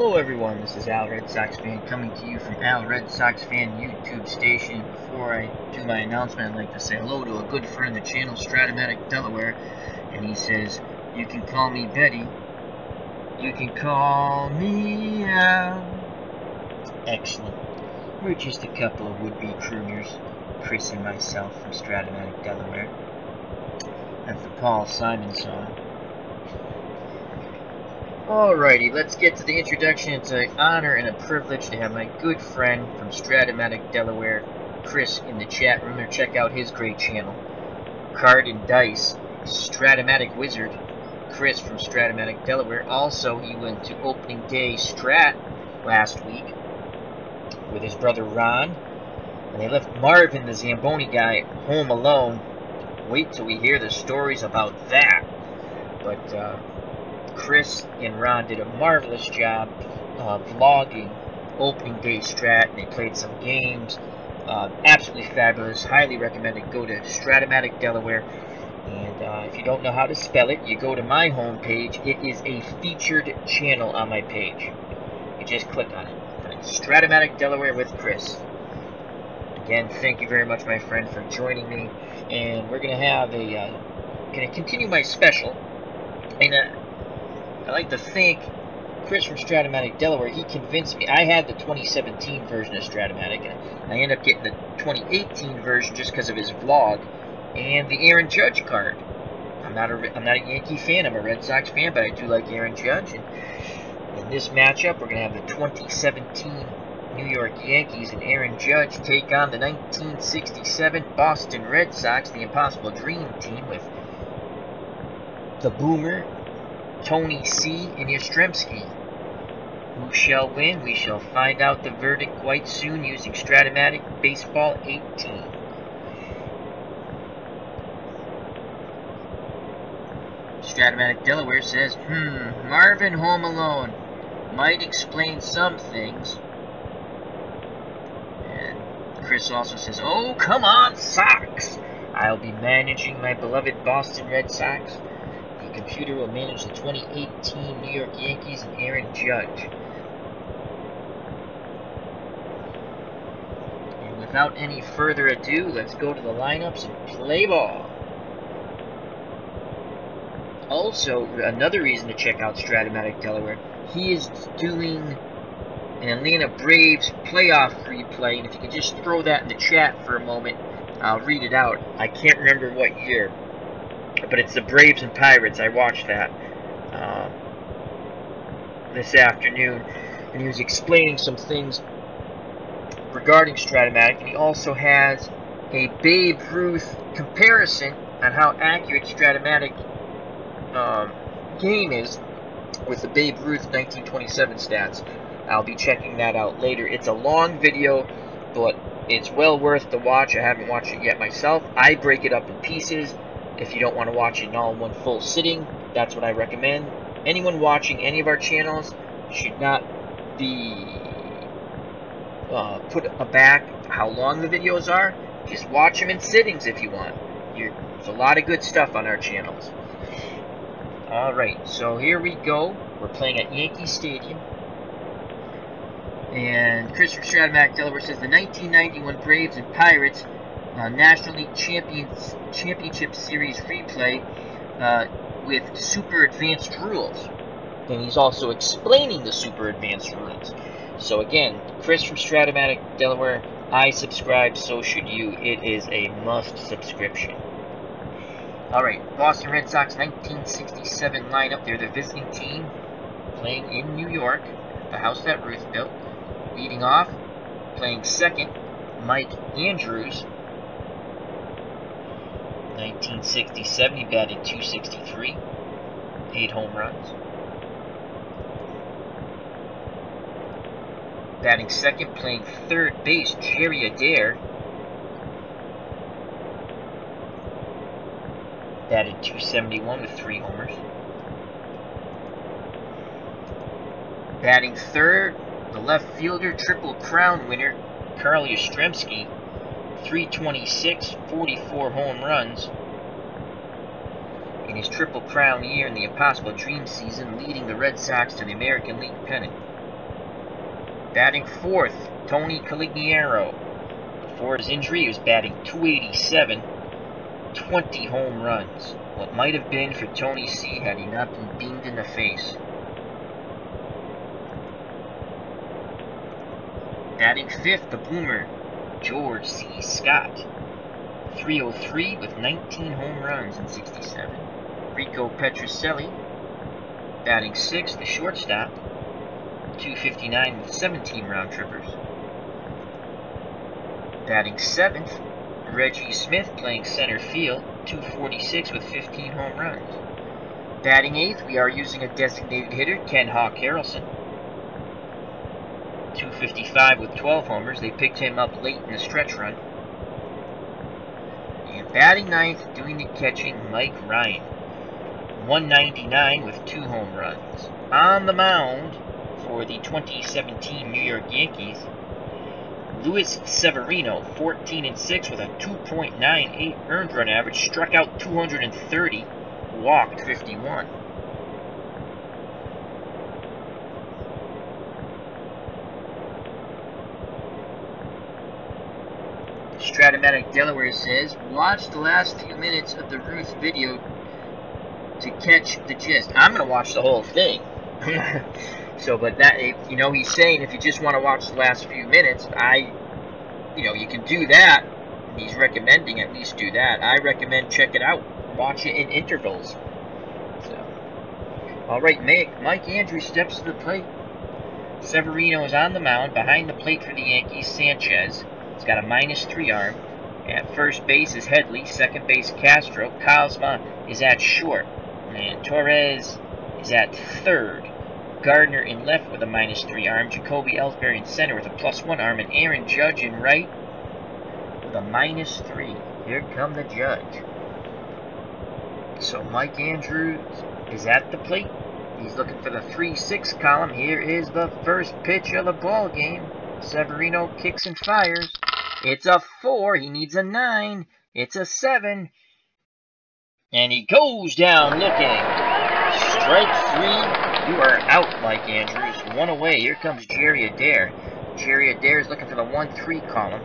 Hello everyone, this is Al Red Sox Fan coming to you from Al Red Sox Fan YouTube station. Before I do my announcement, I'd like to say hello to a good friend of the channel, Strat O Matic Delaware. And he says, "You can call me Betty. You can call me Al." Excellent. We're just a couple of would-be crooners, Chris and myself from Strat O Matic Delaware. That's the Paul Simon song. Alrighty, let's get to the introduction. It's an honor and a privilege to have my good friend from Strat O Matic, Delaware, Chris, in the chat room. Or check out his great channel, Card and Dice, Strat O Matic Wizard, Chris from Strat O Matic, Delaware. Also, he went to opening day Strat last week with his brother Ron, and they left Marvin, the Zamboni guy, home alone. Wait till we hear the stories about that. But Chris and Ron did a marvelous job vlogging opening day Strat, and they played some games. Absolutely fabulous. Highly recommended. Go to Strat O Matic Delaware, and if you don't know how to spell it, you go to my homepage. It is a featured channel on my page. You just click on it. But it's Strat O Matic Delaware with Chris. Again, thank you very much, my friend, for joining me. And we're gonna have gonna continue my special. And I like to thank Chris from Strat O Matic Delaware. He convinced me. I had the 2017 version of Strat O Matic, and I ended up getting the 2018 version just because of his vlog and the Aaron Judge card. I'm not a Yankee fan. I'm a Red Sox fan, but I do like Aaron Judge. And in this matchup, we're gonna have the 2017 New York Yankees and Aaron Judge take on the 1967 Boston Red Sox, the Impossible Dream Team, with the Boomer, Tony C, and Yastrzemski. Who shall win? We shall find out the verdict quite soon using Strat O Matic Baseball 18. Strat O Matic Delaware says, Marvin home alone might explain some things. And Chris also says, oh, come on, Sox! I'll be managing my beloved Boston Red Sox. The computer will manage the 2018 New York Yankees and Aaron Judge. And without any further ado, let's go to the lineups and play ball. Also, another reason to check out Strat O Matic Delaware, he is doing an Atlanta Braves playoff replay, and if you could just throw that in the chat for a moment, I'll read it out. I can't remember what year, but it's the Braves and Pirates. I watched that this afternoon, and he was explaining some things regarding Strat O Matic, and he also has a Babe Ruth comparison on how accurate Strat O Matic game is with the Babe Ruth 1927 stats. I'll be checking that out later. It's a long video, but it's well worth the watch. I haven't watched it yet myself. I break it up in pieces. If you don't want to watch it in all in one full sitting, that's what I recommend. Anyone watching any of our channels should not be put aback how long the videos are. Just watch them in sittings if you want. There's a lot of good stuff on our channels. Alright, so here we go. We're playing at Yankee Stadium. And Chris from Strat O Matic Delaware says the 1991 Braves and Pirates National League Championship Series replay with super advanced rules. And he's also explaining the super advanced rules. So again, Chris from Strat O Matic Delaware, I subscribe, so should you. It is a must subscription. Alright, Boston Red Sox 1967 lineup. They're the visiting team playing in New York at the house that Ruth built. Leading off, playing second, Mike Andrews. 1967, he batted .263, 8 home runs. Batting second, playing third base, Jerry Adair. Batted .271 with 3 homers. Batting third, the left fielder, Triple Crown winner, Carl Yastrzemski. 326, 44 home runs. In his Triple Crown year in the Impossible Dream season, leading the Red Sox to the American League pennant. Batting fourth, Tony Caligiero. Before his injury, he was batting .287, 20 home runs. What might have been for Tony C had he not been beamed in the face. Batting fifth, the boomer, George C. Scott. .303 with 19 home runs in 67. Rico Petrocelli. Batting sixth, the shortstop. .259 with 17 round trippers. Batting seventh, Reggie Smith playing center field. .246 with 15 home runs. Batting eighth, we are using a designated hitter, Ken Hawk Harrelson. .255 with 12 homers. They picked him up late in the stretch run. And batting ninth, doing the catching, Mike Ryan. .199 with 2 home runs. On the mound for the 2017 New York Yankees, Luis Severino, 14-6 with a 2.98 earned run average, struck out 230, walked 51. Strat O Matic Delaware says, watch the last few minutes of the Ruth video to catch the gist. I'm going to watch the whole thing. So, but that, he's saying if you just want to watch the last few minutes, you can do that. And he's recommending at least do that. I recommend check it out. Watch it in intervals. So, all right, Mike Andrews steps to the plate. Severino is on the mound. Behind the plate for the Yankees, Sanchez. He's got a -3 arm. At first base is Headley. Second base, Castro. Cosma is at short. And Torres is at third. Gardner in left with a -3 arm. Jacoby Ellsbury in center with a +1 arm. And Aaron Judge in right with a -3. Here come the Judge. So Mike Andrews is at the plate. He's looking for the 3-6 column. Here is the first pitch of the ball game. Severino kicks and fires. It's a 4. He needs a 9. It's a 7. And he goes down looking. Strike 3. You are out, Mike Andrews. 1 away. Here comes Jerry Adair. Jerry Adair is looking for the 1-3 column.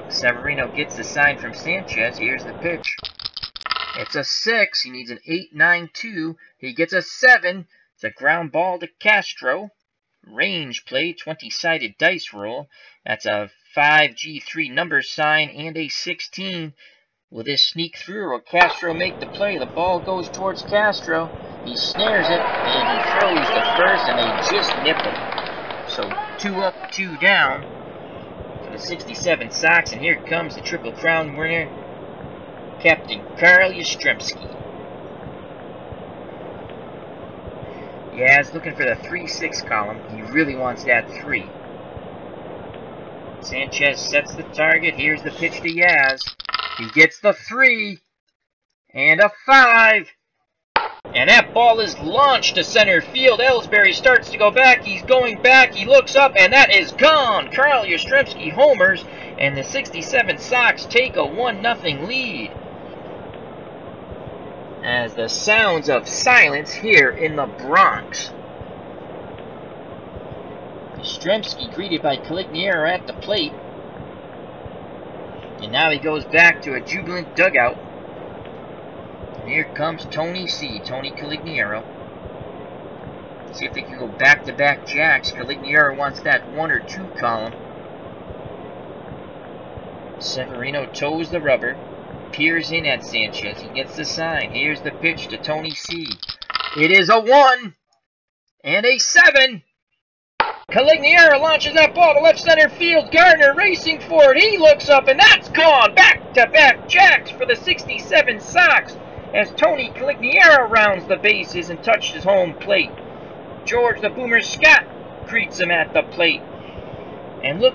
Severino gets the sign from Sanchez. Here's the pitch. It's a 6. He needs an 8-9-2. He gets a 7. It's a ground ball to Castro. Range play, 20-sided dice roll. That's a 5G3 number sign and a 16. Will this sneak through or will Castro make the play? The ball goes towards Castro. He snares it and he throws to first and they just nip him. So 2 up, 2 down for the 67 Sox. And here comes the Triple Crown winner, Captain Carl Yastrzemski. Yaz looking for the 3-6 column. He really wants that 3. Sanchez sets the target. Here's the pitch to Yaz. He gets the 3. And a 5. And that ball is launched to center field. Ellsbury starts to go back. He's going back. He looks up, and that is gone. Carl Yastrzemski homers, and the 67 Sox take a 1-0 lead. As the sounds of silence here in the Bronx. Yastrzemski greeted by Caligiero at the plate. And now he goes back to a jubilant dugout. And here comes Tony C, Tony Caligiero. See if they can go back-to-back jacks. Caligiero wants that 1 or 2 column. Severino toes the rubber. Peers in at Sanchez. He gets the sign. Here's the pitch to Tony C. It is a 1 and a 7. Caligiero launches that ball to left center field. Gardner racing for it. He looks up and that's gone. Back-to-back jacks for the 67 Sox as Tony Caligiero rounds the bases and touches home plate. George the Boomer Scott greets him at the plate. And look,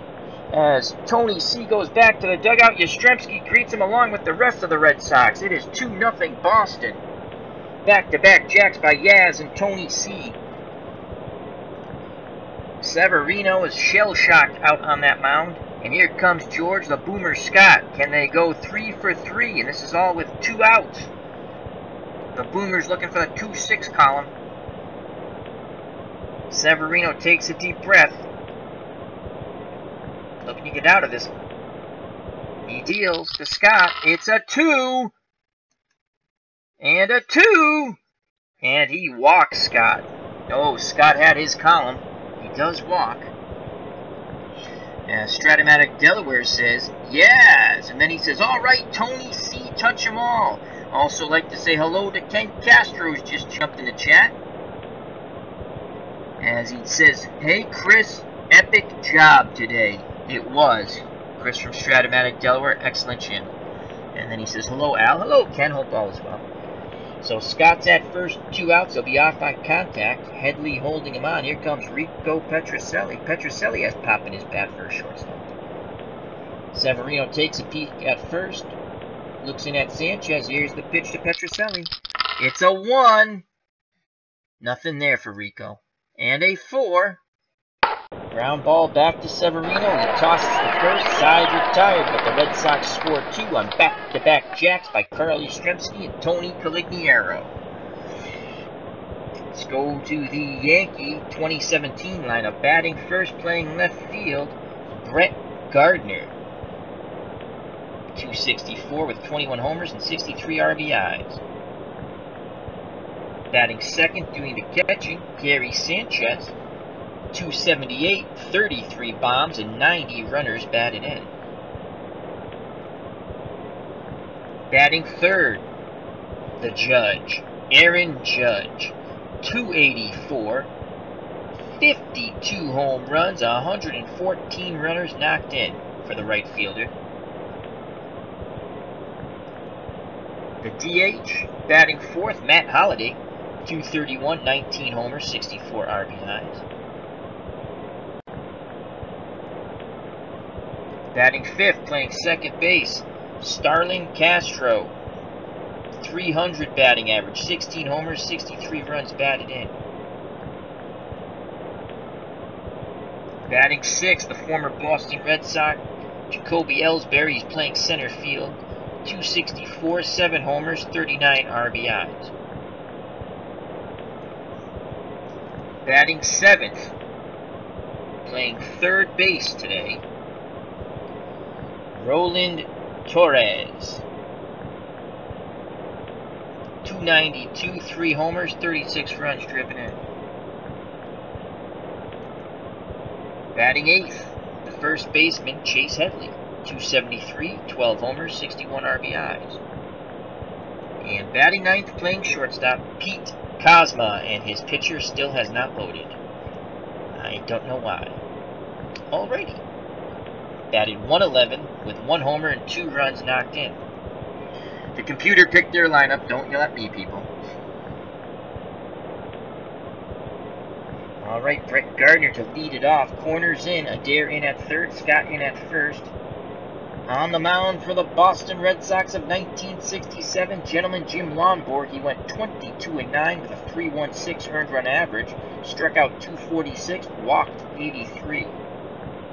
as Tony C goes back to the dugout, Yastrzemski greets him along with the rest of the Red Sox. It is 2-0 Boston. Back-to-back jacks by Yaz and Tony C. Severino is shell-shocked out on that mound. And here comes George the Boomer Scott. Can they go 3 for 3? And this is all with 2 outs. The Boomer's looking for the 2-6 column. Severino takes a deep breath. Looking to get out of this. He deals to Scott. It's a 2. And a 2. And he walks Scott. Oh, Scott had his column. He does walk. Strat O Matic Delaware says, yes. And then he says, all right, Tony C, touch 'em all. Also like to say hello to Ken Castro's just jumped in the chat. As he says, hey, Chris, epic job today. It was. Chris from Strat O Matic Delaware, excellent channel. And then he says, hello, Al. Hello, Ken. Hope all is well. So Scott's at first, 2 outs. He'll be off on contact. Headley holding him on. Here comes Rico Petrocelli. Petrocelli has pop in his bat for a shortstop. Severino takes a peek at first. Looks in at Sanchez. Here's the pitch to Petrocelli. It's a 1. Nothing there for Rico. And a 4. Ground ball back to Severino. He tosses the first. Side retired, but the Red Sox score 2 on back-to-back jacks by Carl Yastrzemski and Tony Colignero. Let's go to the Yankee 2017 lineup. Batting first, playing left field, Brett Gardner. 264 with 21 homers and 63 RBIs. Batting second, doing the catching, Gary Sanchez. 278, 33 bombs, and 90 runners batted in. Batting third, the Judge, Aaron Judge. 284, 52 home runs, 114 runners knocked in for the right fielder. The DH, batting fourth, Matt Holliday. 231, 19 homers, 64 RBIs. Batting fifth, playing second base, Starlin Castro. 300 batting average, 16 homers, 63 runs batted in. Batting sixth, the former Boston Red Sox, Jacoby Ellsbury. He's playing center field. 264, 7 homers, 39 RBIs. Batting seventh, playing third base today, Roland Torres. 292, 3 homers, 36 runs driven in. Batting eighth, the first baseman, Chase Headley. 273, 12 homers, 61 RBIs. And batting ninth, playing shortstop, Pete Kozma, and his pitcher still has not loaded. I don't know why. Alrighty. Batted 111 with 1 homer and 2 runs knocked in. The computer picked their lineup. Don't yell at me, people. Alright, Brett Gardner to lead it off. Corners in, Adair in at third, Scott in at first. On the mound for the Boston Red Sox of 1967, gentleman Jim Lonborg. He went 22-9 with a 3.16 earned run average. Struck out 246, walked 83.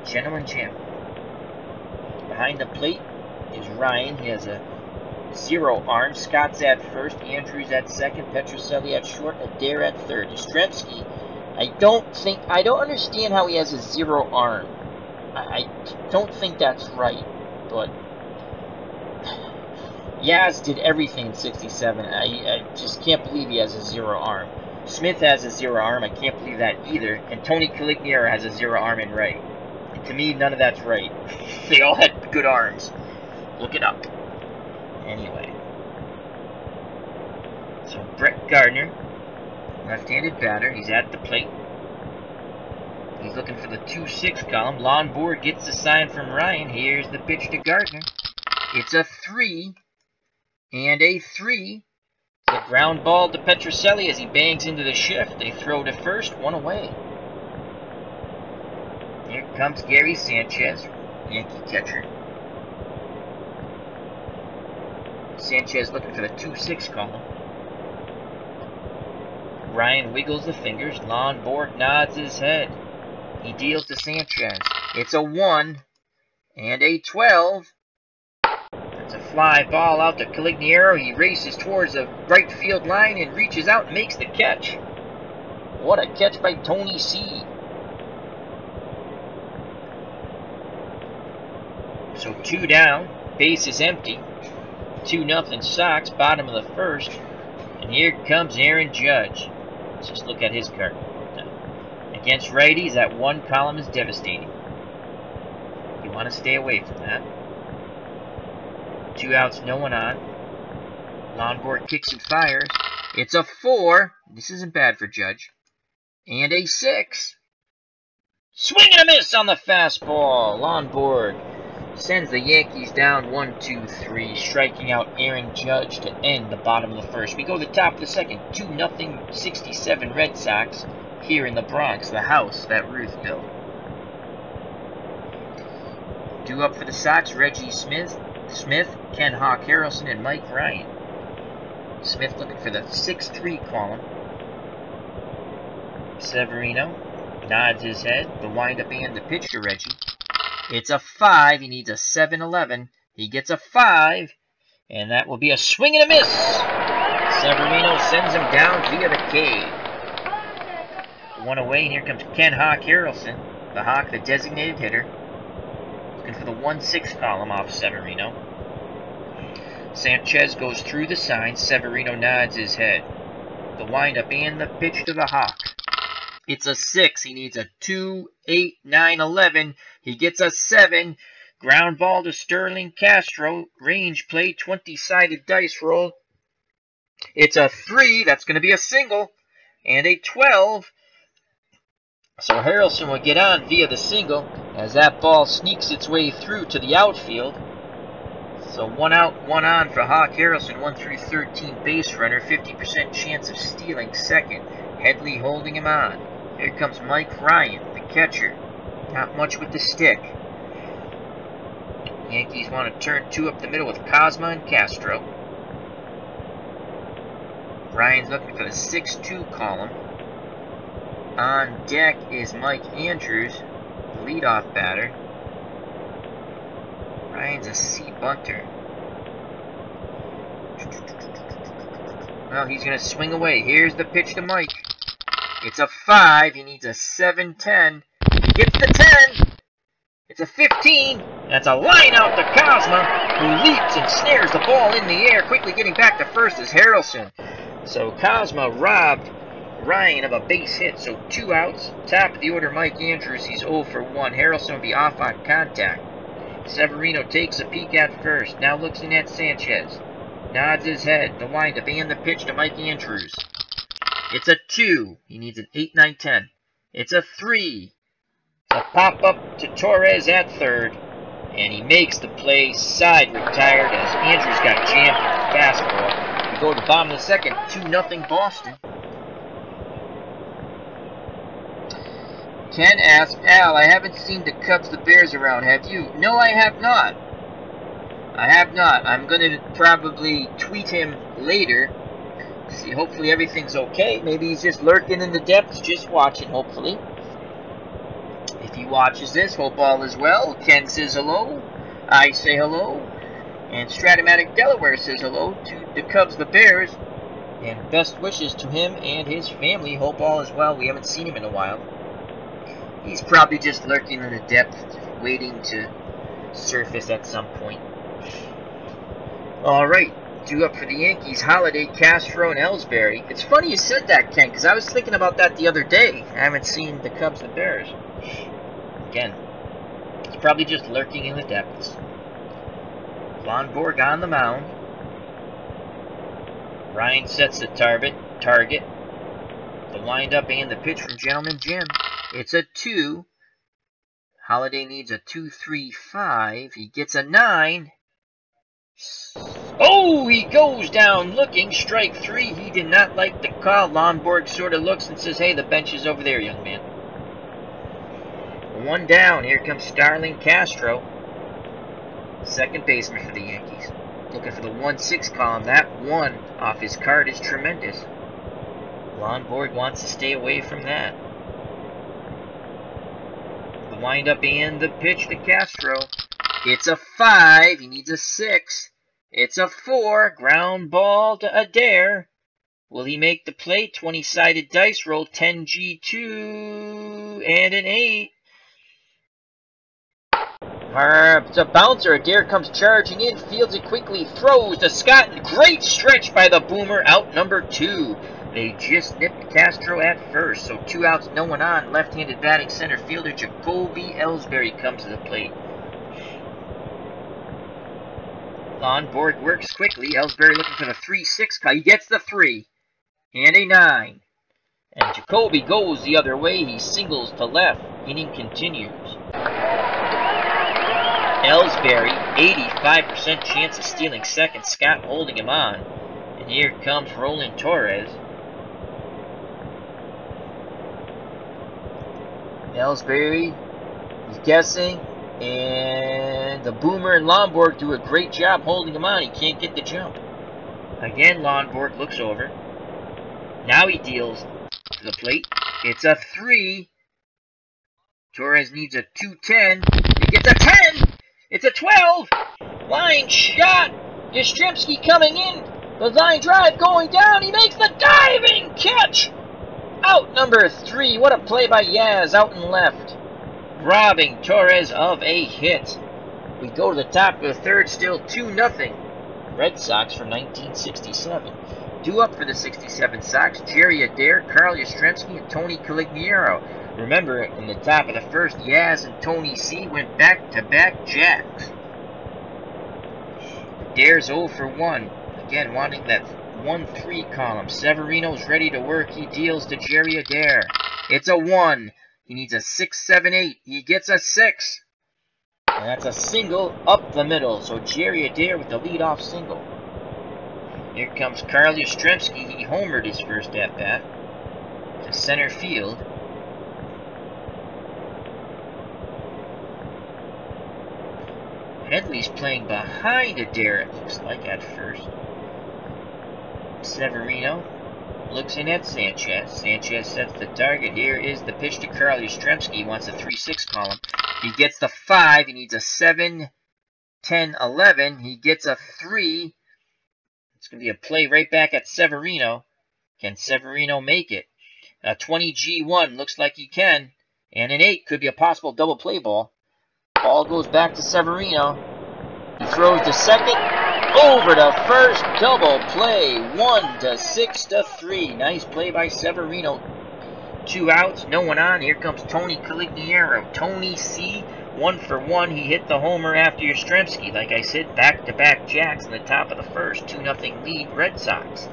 Gentleman Jim. Behind the plate is Ryan. He has a 0 arm. Scott's at first, Andrews at second, Petrocelli at short, Adair at third. Yastrzemski, I don't understand how he has a 0 arm. I don't think that's right, but Yaz did everything in 67. I just can't believe he has a 0 arm. Smith has a 0 arm. I can't believe that either. And Tony Colignero has a 0 arm in right. And to me, none of that's right. They all had good arms. Look it up. Anyway. So Brett Gardner, left-handed batter. He's at the plate. He's looking for the 2-6 column. Lonborg gets the sign from Ryan. Here's the pitch to Gardner. It's a 3 and a 3. It's a ground ball to Petrocelli as he bangs into the shift. They throw to first, 1 away. Here comes Gary Sanchez, Yankee catcher. Sanchez looking for the 2-6 column. Ryan wiggles the fingers. Lonborg nods his head. He deals to Sanchez. It's a 1 and a 12. That's a fly ball out to Colignero. He races towards the right field line and reaches out and makes the catch. What a catch by Tony C. So 2 down, base is empty. 2-0 Sox, bottom of the first. And here comes Aaron Judge. Let's just look at his card one more time. Against righties, that one column is devastating. You want to stay away from that. 2 outs, no one on. Lonborg kicks and fires. It's a 4. This isn't bad for Judge. And a 6. Swing and a miss on the fastball. Lonborg sends the Yankees down 1-2-3, striking out Aaron Judge to end the bottom of the first. We go to the top of the second. 2-0 67 Red Sox here in the Bronx, the house that Ruth built. Due up for the Sox, Reggie Smith, Ken Hawk Harrelson, and Mike Ryan. Smith looking for the 6-3 column. Severino nods his head. The windup and the pitch to Reggie. It's a 5. He needs a 7-11. He gets a 5. And that will be a swing and a miss. Severino sends him down via the K. 1 away, and here comes Ken Hawk Harrelson. The Hawk, the designated hitter. Looking for the 1-6 column off Severino. Sanchez goes through the sign. Severino nods his head. The windup and the pitch to the Hawk. It's a 6. He needs a 2, 8, 9, 11. He gets a 7. Ground ball to Sterling Castro. Range play, 20-sided dice roll. It's a 3. That's going to be a single. And a 12. So Harrelson will get on via the single as that ball sneaks its way through to the outfield. So 1 out, 1 on for Hawk Harrelson. 1-13 base runner. 50% chance of stealing second. Headley holding him on. Here comes Mike Ryan, the catcher. Not much with the stick. Yankees want to turn 2 up the middle with Cosma and Castro. Ryan's looking for the 6-2 column. On deck is Mike Andrews, the leadoff batter. Ryan's a C bunter. Well, he's going to swing away. Here's the pitch to Mike. It's a 5. He needs a 7-10. He gets the 10. It's a 15. That's a line out to Cosma, who leaps and snares the ball in the air. Quickly getting back to first is Harrelson. So Cosma robbed Ryan of a base hit. So 2 outs. Top of the order, Mike Andrews. He's 0 for 1. Harrelson will be off on contact. Severino takes a peek at first. Now looks in at Sanchez. Nods his head. The windup and the pitch to Mike Andrews. It's a 2. He needs an 8, 9, 10. It's a 3. It's a pop-up to Torres at third. And he makes the play. Side retired as Andrews got jammed with the fastball. We go to the bottom of the second. 2-0 Boston. Ken asks, Al, I haven't seen the Cubs, the Bears around. Have you? No, I have not. I have not. I'm going to probably tweet him later. See, hopefully everything's okay. Maybe he's just lurking in the depths, just watching, hopefully. If he watches this, hope all is well. Ken says hello. I say hello. And Strat O Matic Delaware says hello to the Cubs, the Bears. And best wishes to him and his family. Hope all is well. We haven't seen him in a while. He's probably just lurking in the depths, waiting to surface at some point. Alright, 2 up for the Yankees. Holiday, Castro, and Ellsbury. It's funny you said that, Ken, because I was thinking about that the other day. I haven't seen the Cubs, the Bears. Again, he's probably just lurking in the depths. Lonborg on the mound. Ryan sets the target. The windup and the pitch from Gentleman Jim. It's a 2. Holiday needs a 2, 3, 5. He gets a 9. Oh, he goes down looking. Strike 3. He did not like the call. Lonborg sort of looks and says, hey, the bench is over there, young man. 1 down. Here comes Starling Castro. Second baseman for the Yankees. Looking for the 1-6 column. That 1 off his card is tremendous. Lonborg wants to stay away from that. The windup and the pitch to Castro. It's a 5. He needs a 6. It's a 4. Ground ball to Adair. Will he make the play? 20-sided dice roll, 10G2 and an 8. It's a bouncer. Adair comes charging in, fields it quickly, throws to Scott. Great stretch by the Boomer, out number 2. They just nipped Castro at first, so 2 outs, no one on. Left-handed batting center fielder Jacoby Ellsbury comes to the plate. Lonborg works quickly. Ellsbury looking for the 3-6 call. He gets the 3 and a 9. And Jacoby goes the other way. He singles to left. Inning continues. Ellsbury, 85% chance of stealing second. Scott holding him on. And here comes Roland Torres. Ellsbury, he's guessing. And the Boomer and Lonborg do a great job holding him on. He can't get the jump. Again, Lonborg looks over. Now he deals to the plate. It's a 3. Torres needs a 2-10. He gets a 10. It's a 12. Line shot. Yastrzemski coming in. The line drive going down. He makes the diving catch. Out number 3. What a play by Yaz out and left. Robbing Torres of a hit. We go to the top of the third. Still 2-0. Red Sox from 1967. Due up for the 67 Sox, Jerry Adair, Carl Yastrzemski, and Tony Colignero. Remember, in the top of the first, Yaz and Tony C went back-to-back jacks. Adair's 0 for 1. Again, wanting that 1-3 column. Severino's ready to work. He deals to Jerry Adair. It's a 1. He needs a 6-7-8. He gets a 6. And that's a single up the middle. So Jerry Adair with the leadoff single. Here comes Carl Yastrzemski. He homered his first at-bat to center field. Headley's playing behind Adair, it looks like, at first. Severino looks in at Sanchez. Sanchez sets the target. Here is the pitch to Carl Yastrzemski. He wants a 3-6 column. He gets the 5. He needs a 7, 10, 11. He gets a 3. It's going to be a play right back at Severino. Can Severino make it? A 20G1 looks like he can. And an 8 could be a possible double play ball. Ball goes back to Severino. He throws to second. Over to first. Double play. 1-6-3. Nice play by Severino. 2 outs. No one on. Here comes Tony Colignero. Tony C. 1 for 1. He hit the homer after Yastrzemski. Like I said, back-to-back jacks in the top of the first. 2-0 lead, Red Sox.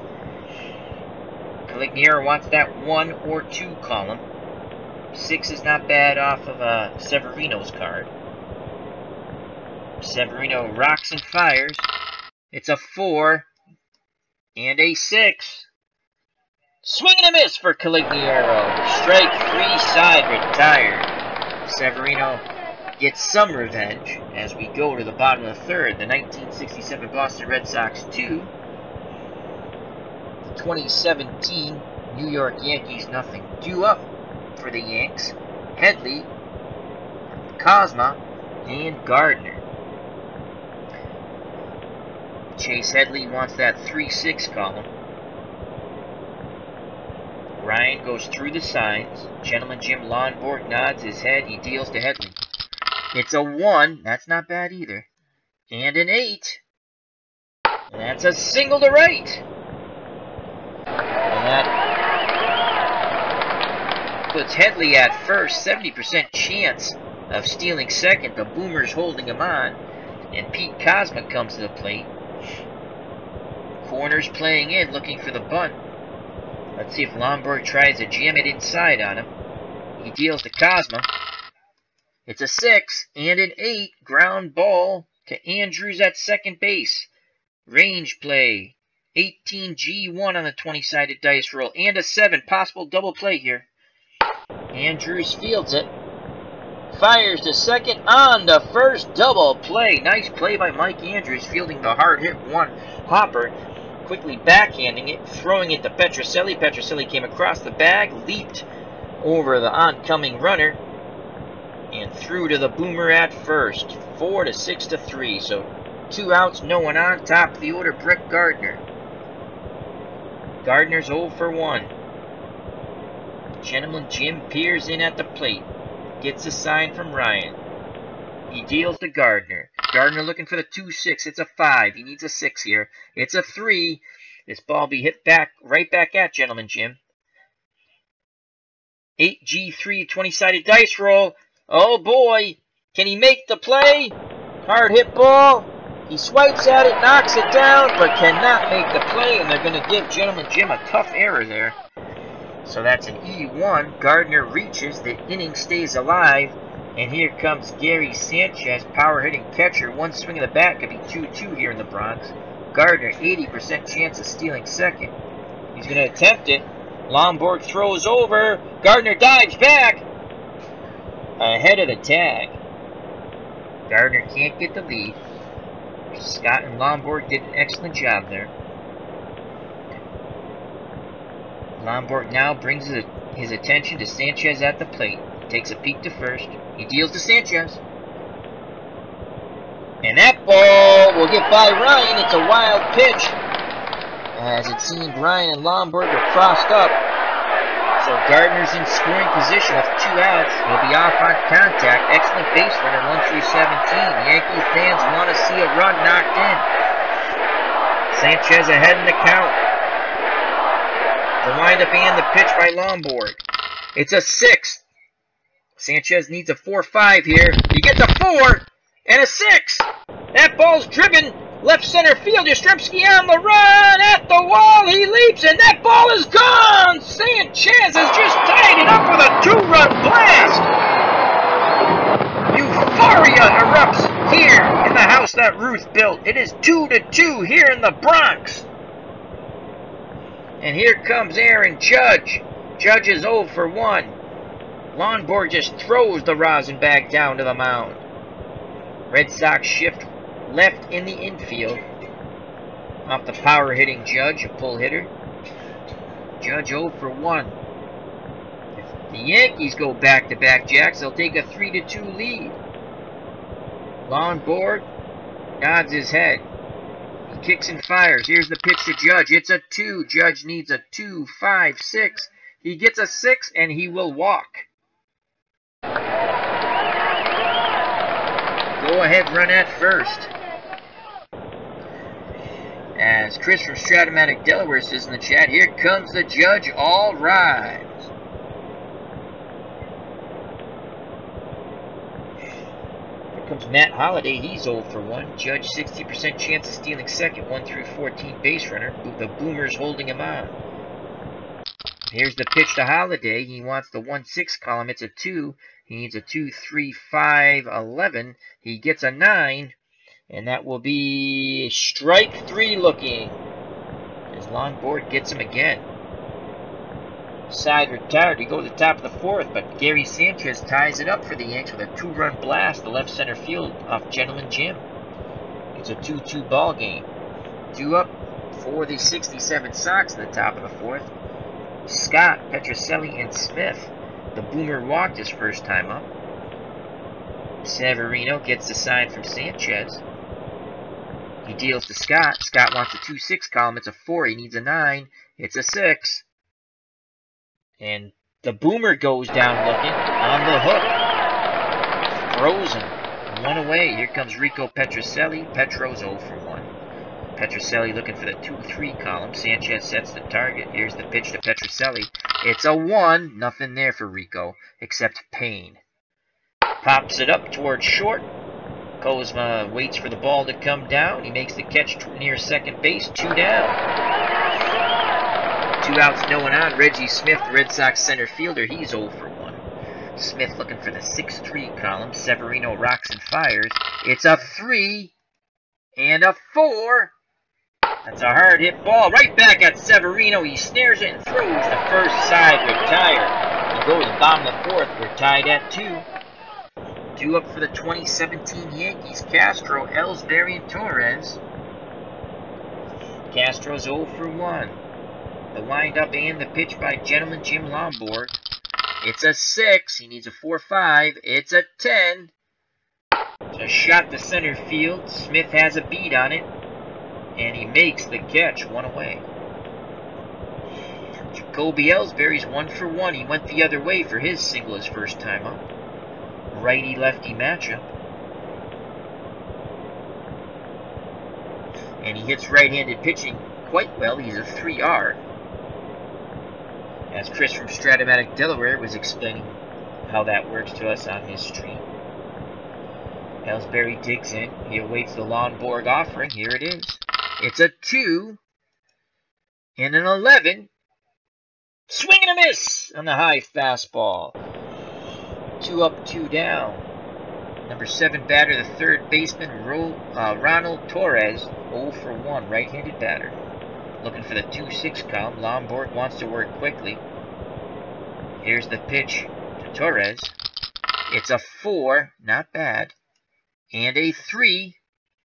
Colignero wants that 1 or 2 column. 6 is not bad off of Severino's card. Severino rocks and fires. It's a 4 and a 6. Swing and a miss for Colignero. Strike 3, side retired. Severino gets some revenge as we go to the bottom of the third. The 1967 Boston Red Sox 2. The 2017 New York Yankees nothing. Due up for the Yanks. Headley, Cosma, and Gardner. Chase Headley wants that 3-6 column. Ryan goes through the signs. Gentleman Jim Lonborg nods his head. He deals to Headley. It's a 1. That's not bad either. And an 8. And that's a single to right. And that puts Headley at first. 70% chance of stealing second. The Boomer's holding him on. And Pete Cosma comes to the plate. Corner's playing in, looking for the bunt. Let's see if Lonborg tries to jam it inside on him. He deals to Cosma. It's a 6 and an 8. Ground ball to Andrews at second base. Range play. 18G1 on the 20-sided dice roll. And a 7. Possible double play here. Andrews fields it. Fires to second on to first. Double play. Nice play by Mike Andrews, fielding the hard hit 1 hopper. Quickly backhanding it, throwing it to Petrocelli. Petrocelli came across the bag, leaped over the oncoming runner, and threw to the Boomer at first. 4-6-3. So 2 outs, no one on. Top of the order, Brett Gardner. Gardner's 0 for 1. Gentleman Jim peers in at the plate. Gets a sign from Ryan. He deals to Gardner. Gardner looking for the 2-6. It's a 5. He needs a 6 here. It's a 3. This ball be hit back, right back at Gentleman Jim. 8G3, 20-sided dice roll. Oh boy. Can he make the play? Hard hit ball. He swipes at it, knocks it down, but cannot make the play, and they're going to give Gentleman Jim a tough error there. So that's an E1. Gardner reaches. The inning stays alive. And here comes Gary Sanchez, power-hitting catcher. One swing of the bat could be 2-2 here in the Bronx. Gardner, 80% chance of stealing second. He's going to attempt it. Lombard throws over. Gardner dives back. Ahead of the tag. Gardner can't get the lead. Scott and Lombard did an excellent job there. Lombard now brings his attention to Sanchez at the plate. He takes a peek to first. He deals to Sanchez. And that ball will get by Ryan. It's a wild pitch. As it seemed, Ryan and Lombard were crossed up. So Gardner's in scoring position with 2 outs. He'll be off on contact. Excellent base runner, 1 through 17. Yankee fans want to see a run knocked in. Sanchez ahead in the count. The windup and the pitch by Lombard. It's a 6. Sanchez needs a 4-5 here. He gets a 4 and a 6. That ball's driven left center field. Yastrzemski on the run at the wall. He leaps and that ball is gone. Sanchez has just tied it up with a 2-run blast. Euphoria erupts here in the house that Ruth built. It is 2-2 here in the Bronx. And here comes Aaron Judge. Judge is 0 for 1. Lombard just throws the rosin bag down to the mound. Red Sox shift left in the infield. Off the power hitting Judge, a pull hitter. Judge 0 for 1. If the Yankees go back-to-back jacks, they'll take a 3-2 lead. Lombard nods his head. He kicks and fires. Here's the pitch to Judge. It's a 2. Judge needs a 2, 5, 6. He gets a 6 and he will walk. Go ahead, run at first. As Chris from Strat O Matic Delaware says in the chat, here comes the Judge, all rise. Here comes Matt Holliday, he's 0 for 1. Judge 60% chance of stealing second, 1 through 14 base runner. The Boomer's holding him on. Here's the pitch to Holliday. He wants the 1-6 column. It's a 2. He needs a 2, 3, 5, 11. He gets a 9. And that will be strike 3 looking. As Lombard gets him again. Side retired. We go to the top of the 4th, but Gary Sanchez ties it up for the Yanks with a 2-run blast to left center field off Gentleman Jim. It's a 2-2 ball game. 2 up for the 67 Sox in the top of the 4th. Scott, Petrocelli, and Smith. The Boomer walked his first time up. Severino gets the sign from Sanchez. He deals to Scott. Scott wants a 2-6 column. It's a 4. He needs a 9. It's a 6. And the Boomer goes down looking on the hook. Frozen. 1 away. Here comes Rico Petrocelli. Petro's 0 for 1. Petrocelli looking for the 2-3 column. Sanchez sets the target. Here's the pitch to Petrocelli. It's a 1. Nothing there for Rico except pain. Pops it up towards short. Kozma waits for the ball to come down. He makes the catch near second base. 2 down. 2 outs, no one on. Reggie Smith, the Red Sox center fielder. He's 0 for 1. Smith looking for the 6-3 column. Severino rocks and fires. It's a 3 and a 4. That's a hard hit ball right back at Severino. He snares it and throws the first side retire. We go to the bottom of the 4th. We're tied at 2. 2 up for the 2017 Yankees. Castro, Ellsbury, and Torres. Castro's 0 for 1. The windup and the pitch by Gentleman Jim Lombard. It's a 6. He needs a 4-5. It's a 10. A shot to center field. Smith has a beat on it. And he makes the catch. 1 away. Jacoby Ellsbury's 1 for 1. He went the other way for his single his first time up. Righty-lefty matchup. And he hits right-handed pitching quite well. He's a 3R. As Chris from Strat O Matic Delaware was explaining how that works to us on his stream. Ellsbury digs in. He awaits the Lonborg offering. Here it is. It's a 2 and an 11. Swing and a miss on the high fastball. 2 up, 2 down. Number 7 batter, the third baseman, Ronald Torres, 0 for 1, right-handed batter. Looking for the 2-6 column. Lonborg wants to work quickly. Here's the pitch to Torres. It's a 4, not bad, and a 3.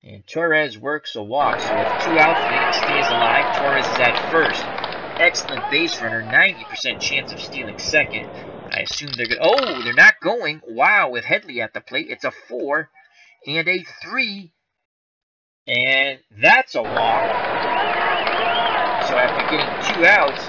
And Torres works a walk, so with 2 outs, the inning stays alive. Torres is at first. Excellent base runner, 90% chance of stealing second. I assume they're good. Oh, they're not going. Wow, with Headley at the plate, it's a 4 and a 3. And that's a walk. So after getting 2 outs,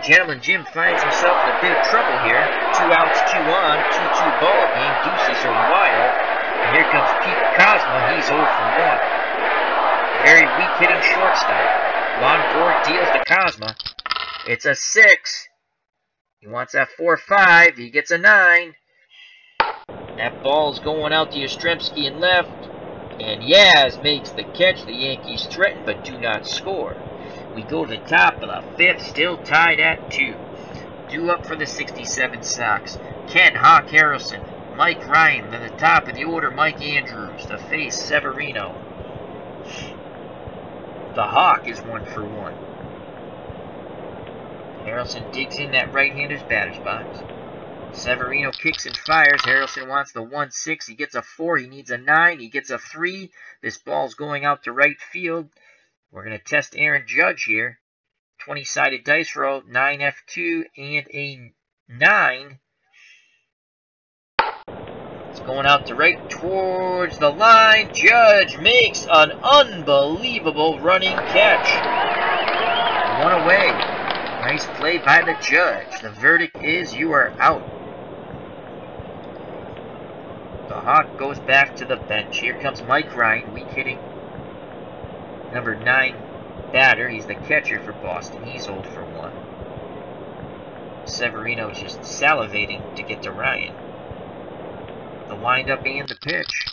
Gentleman Jim finds himself in a bit of trouble here. 2 outs, 2 on, 2-2 ball game. Deuces are wild. And here comes Pete Kozma. He's 0 for 1. Very weak hitting shortstop. Lonborg deals to Kozma. It's a 6. He wants that 4-5. He gets a 9. That ball's going out to Yastrzemski in left. And Yaz makes the catch. The Yankees threaten but do not score. We go to the top of the 5th, still tied at 2. Due up for the 67 Sox. Ken Hawk Harrelson, Mike Ryan, then the top of the order, Mike Andrews, to face Severino. The Hawk is 1 for 1. Harrelson digs in that right-hander's batter's box. Severino kicks and fires. Harrelson wants the 1-6. He gets a 4. He needs a 9. He gets a 3. This ball's going out to right field. We're going to test Aaron Judge here. 20-sided dice roll, 9F2 and a 9. It's going out to right towards the line. Judge makes an unbelievable running catch. 1 away. Nice play by the Judge. The verdict is you are out. The Hawk goes back to the bench. Here comes Mike Ryan, weak hitting. Number 9 batter. He's the catcher for Boston. He's 0 for 1. Severino just salivating to get to Ryan. The windup and the pitch.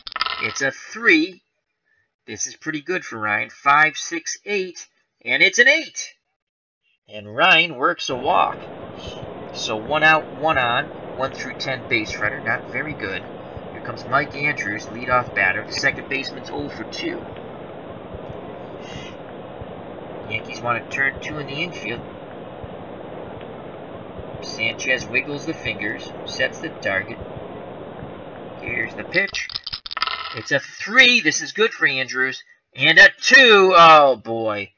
It's a 3. This is pretty good for Ryan. 5, 6, 8. And it's an 8. And Ryan works a walk. So 1 out, 1 on. 1 through 10 base runner. Not very good. Here comes Mike Andrews, leadoff batter. The second baseman's 0 for 2. Yankees want to turn 2 in the infield. Sanchez wiggles the fingers, sets the target. Here's the pitch. It's a 3. This is good for Andrews. And a 2. Oh, boy.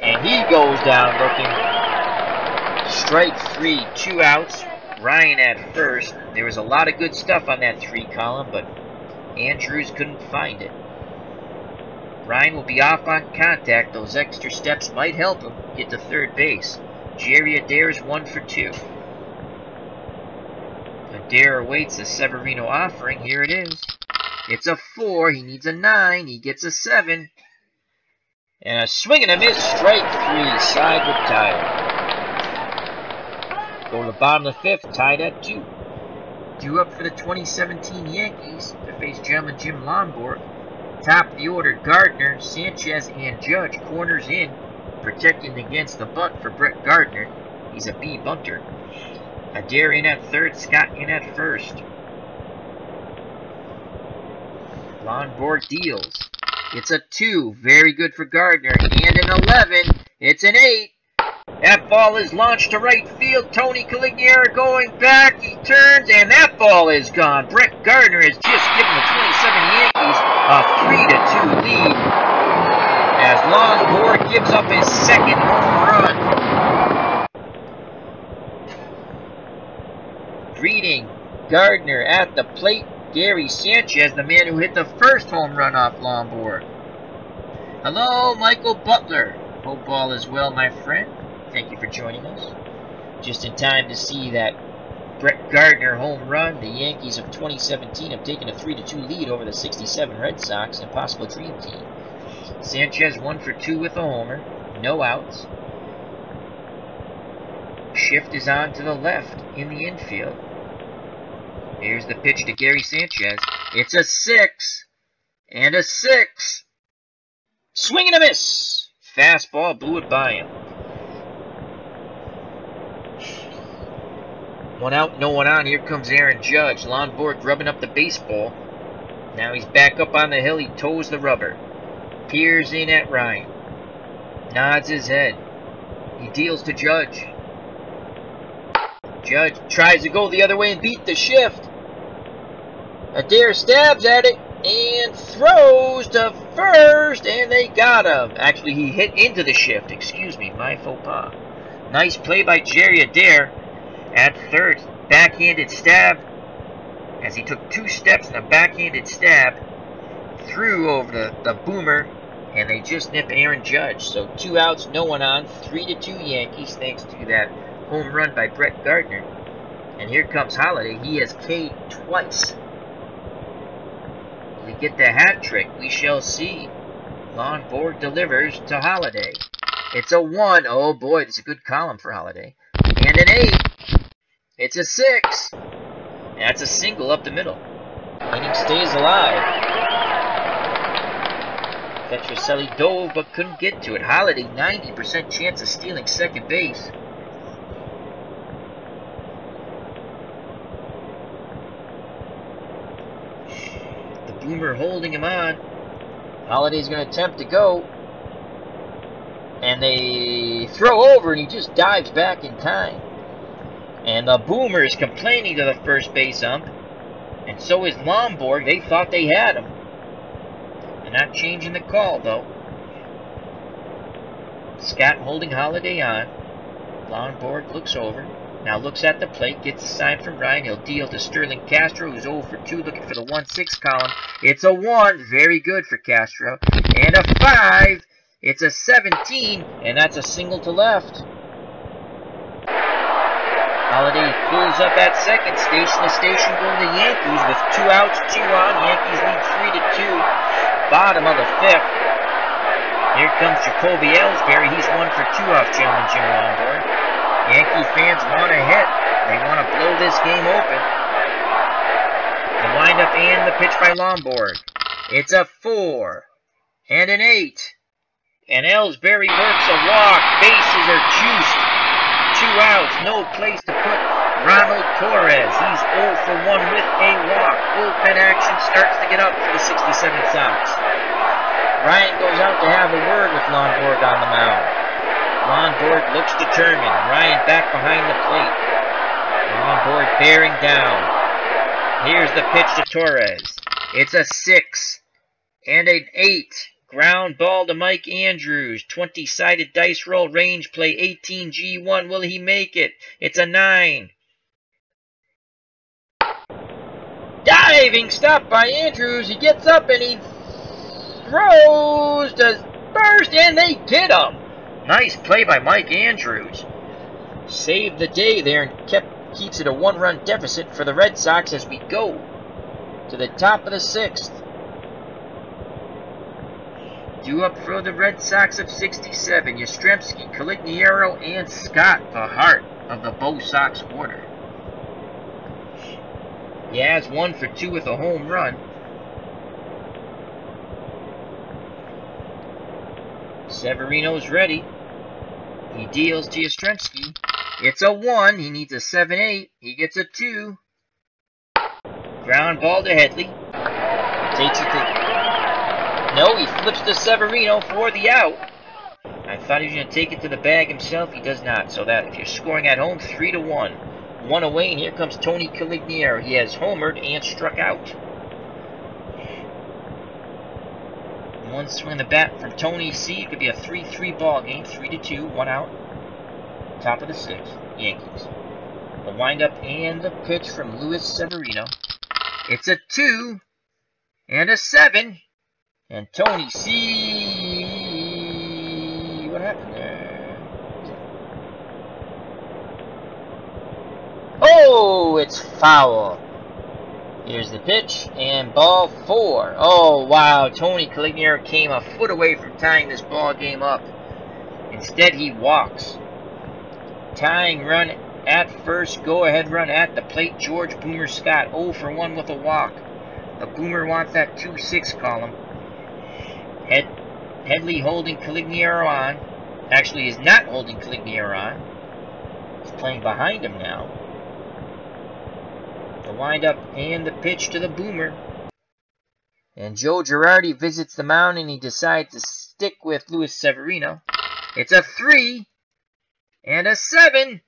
And he goes down looking. Strike 3. 2 outs. Ryan at first. There was a lot of good stuff on that 3 column, but Andrews couldn't find it. Ryan will be off on contact. Those extra steps might help him get to third base. Jerry Adair's 1 for 2. Adair awaits a Severino offering. Here it is. It's a 4. He needs a 9. He gets a 7. And a swing and a miss. Strike 3. Side retired. Go to the bottom of the 5th. Tied at 2. Due up for the 2017 Yankees to face Gentleman Jim Lonborg. Top of the order, Gardner, Sanchez, and Judge. Corners in, protecting against the bunt for Brett Gardner. He's a B bunter. Adair in at third, Scott in at first. Lonborg deals. It's a 2, very good for Gardner, and an 11. It's an 8. That ball is launched to right field. Tony Caligiera going back. He turns, and that ball is gone. Brett Gardner has just given the 27 Yankees a 3-2 lead as Lonborg gives up his second home run. Greeting Gardner at the plate. Gary Sanchez, the man who hit the first home run off Lonborg. Hello, Michael Butler. Hope all is well, my friend. Thank you for joining us. Just in time to see that Brett Gardner home run. The Yankees of 2017 have taken a 3-2 lead over the 67 Red Sox, impossible dream team. Sanchez 1 for 2 with a homer, no outs. Shift is on to the left in the infield. Here's the pitch to Gary Sanchez. It's a 6 and a 6. Swing and a miss. Fastball blew it by him. 1 out, no one on. Here comes Aaron Judge. Lonborg rubbing up the baseball. Now he's back up on the hill. He toes the rubber. Peers in at Ryan. Nods his head. He deals to Judge. Judge tries to go the other way and beat the shift. Adair stabs at it and throws to first, and they got him. Actually, he hit into the shift. Excuse me, my faux pas. Nice play by Jerry Adair at third. Backhanded stab as he took 2 steps and a backhanded stab threw over the boomer, and they just nip Aaron Judge. So 2 outs, no one on. 3-2 Yankees thanks to that home run by Brett Gardner. And here comes Holiday. He has K'd twice. Will he get the hat trick? We shall see. Lonborg delivers to Holiday. It's a 1. Oh boy, it's a good column for Holiday. And an 8. It's a 6. That's a single up the middle. Inning stays alive. Petrocelli dove but couldn't get to it. Holiday 90% chance of stealing second base. The boomer holding him on. Holiday's going to attempt to go. And they throw over and he just dives back in time. And the boomer is complaining to the first base ump. And so is Lonborg. They thought they had him. They're not changing the call, though. Scott holding Holiday on. Lonborg looks over. Now looks at the plate. Gets a sign from Ryan. He'll deal to Sterling Castro, who's 0 for 2, looking for the 1-6 column. It's a 1. Very good for Castro. And a 5. It's a 17. And that's a single to left. Holiday pulls up at second. Station to station go the Yankees with 2 outs, 2 on. Yankees lead 3-2. Bottom of the 5th. Here comes Jacoby Ellsbury. He's 1 for 2 off gentleman Jim Lonborg. Yankee fans want a hit. They want to blow this game open. The windup and the pitch by Lonborg. It's a 4 and an 8. And Ellsbury works a walk. Bases are juiced. 2 outs, no place to put Ronald Torres. He's 0 for 1 with a walk. Bullpen action starts to get up for the 67 Sox. Ryan goes out to have a word with Lonborg on the mound. Lonborg looks determined. Ryan back behind the plate. Lonborg bearing down. Here's the pitch to Torres. It's a 6 and an 8. Ground ball to Mike Andrews. 20-sided dice roll, range play, 18G1. Will he make it? It's a 9. Diving stop by Andrews. He gets up and he throws to first, and they get him. Nice play by Mike Andrews. Saved the day there and keeps it a 1-run deficit for the Red Sox as we go to the top of the 6th. Due up for the Red Sox of 67, Yastrzemski, Caligliero, and Scott, the heart of the Bo Sox order. Yaz 1 for 2 with a home run. Severino's ready. He deals to Yastrzemski. It's a 1. He needs a 7-8. He gets a 2. Ground ball to Headley. Takes it to... No, he flips to Severino for the out. I thought he was going to take it to the bag himself. He does not. So that if you're scoring at home, 3-1. 1 away, and here comes Tony Caligliero. He has homered and struck out. 1 swing of the bat from Tony C. It could be a 3-3 ball game. 3-2, 1 out. Top of the 6th, Yankees. The windup and the pitch from Luis Severino. It's a 2 and a 7. And Tony C. What happened there? Oh, it's foul. Here's the pitch, and ball 4. Oh, wow. Tony Calignero came a foot away from tying this ball game up. Instead, he walks. Tying run at first, go-ahead run at the plate. George Boomer Scott 0 for 1 with a walk. The Boomer wants that 2-6 column. Headley holding Calignero on. Actually, he's not holding Calignero on. He's playing behind him now. The windup and the pitch to the Boomer. And Joe Girardi visits the mound and he decides to stick with Luis Severino. It's a 3 and a 7.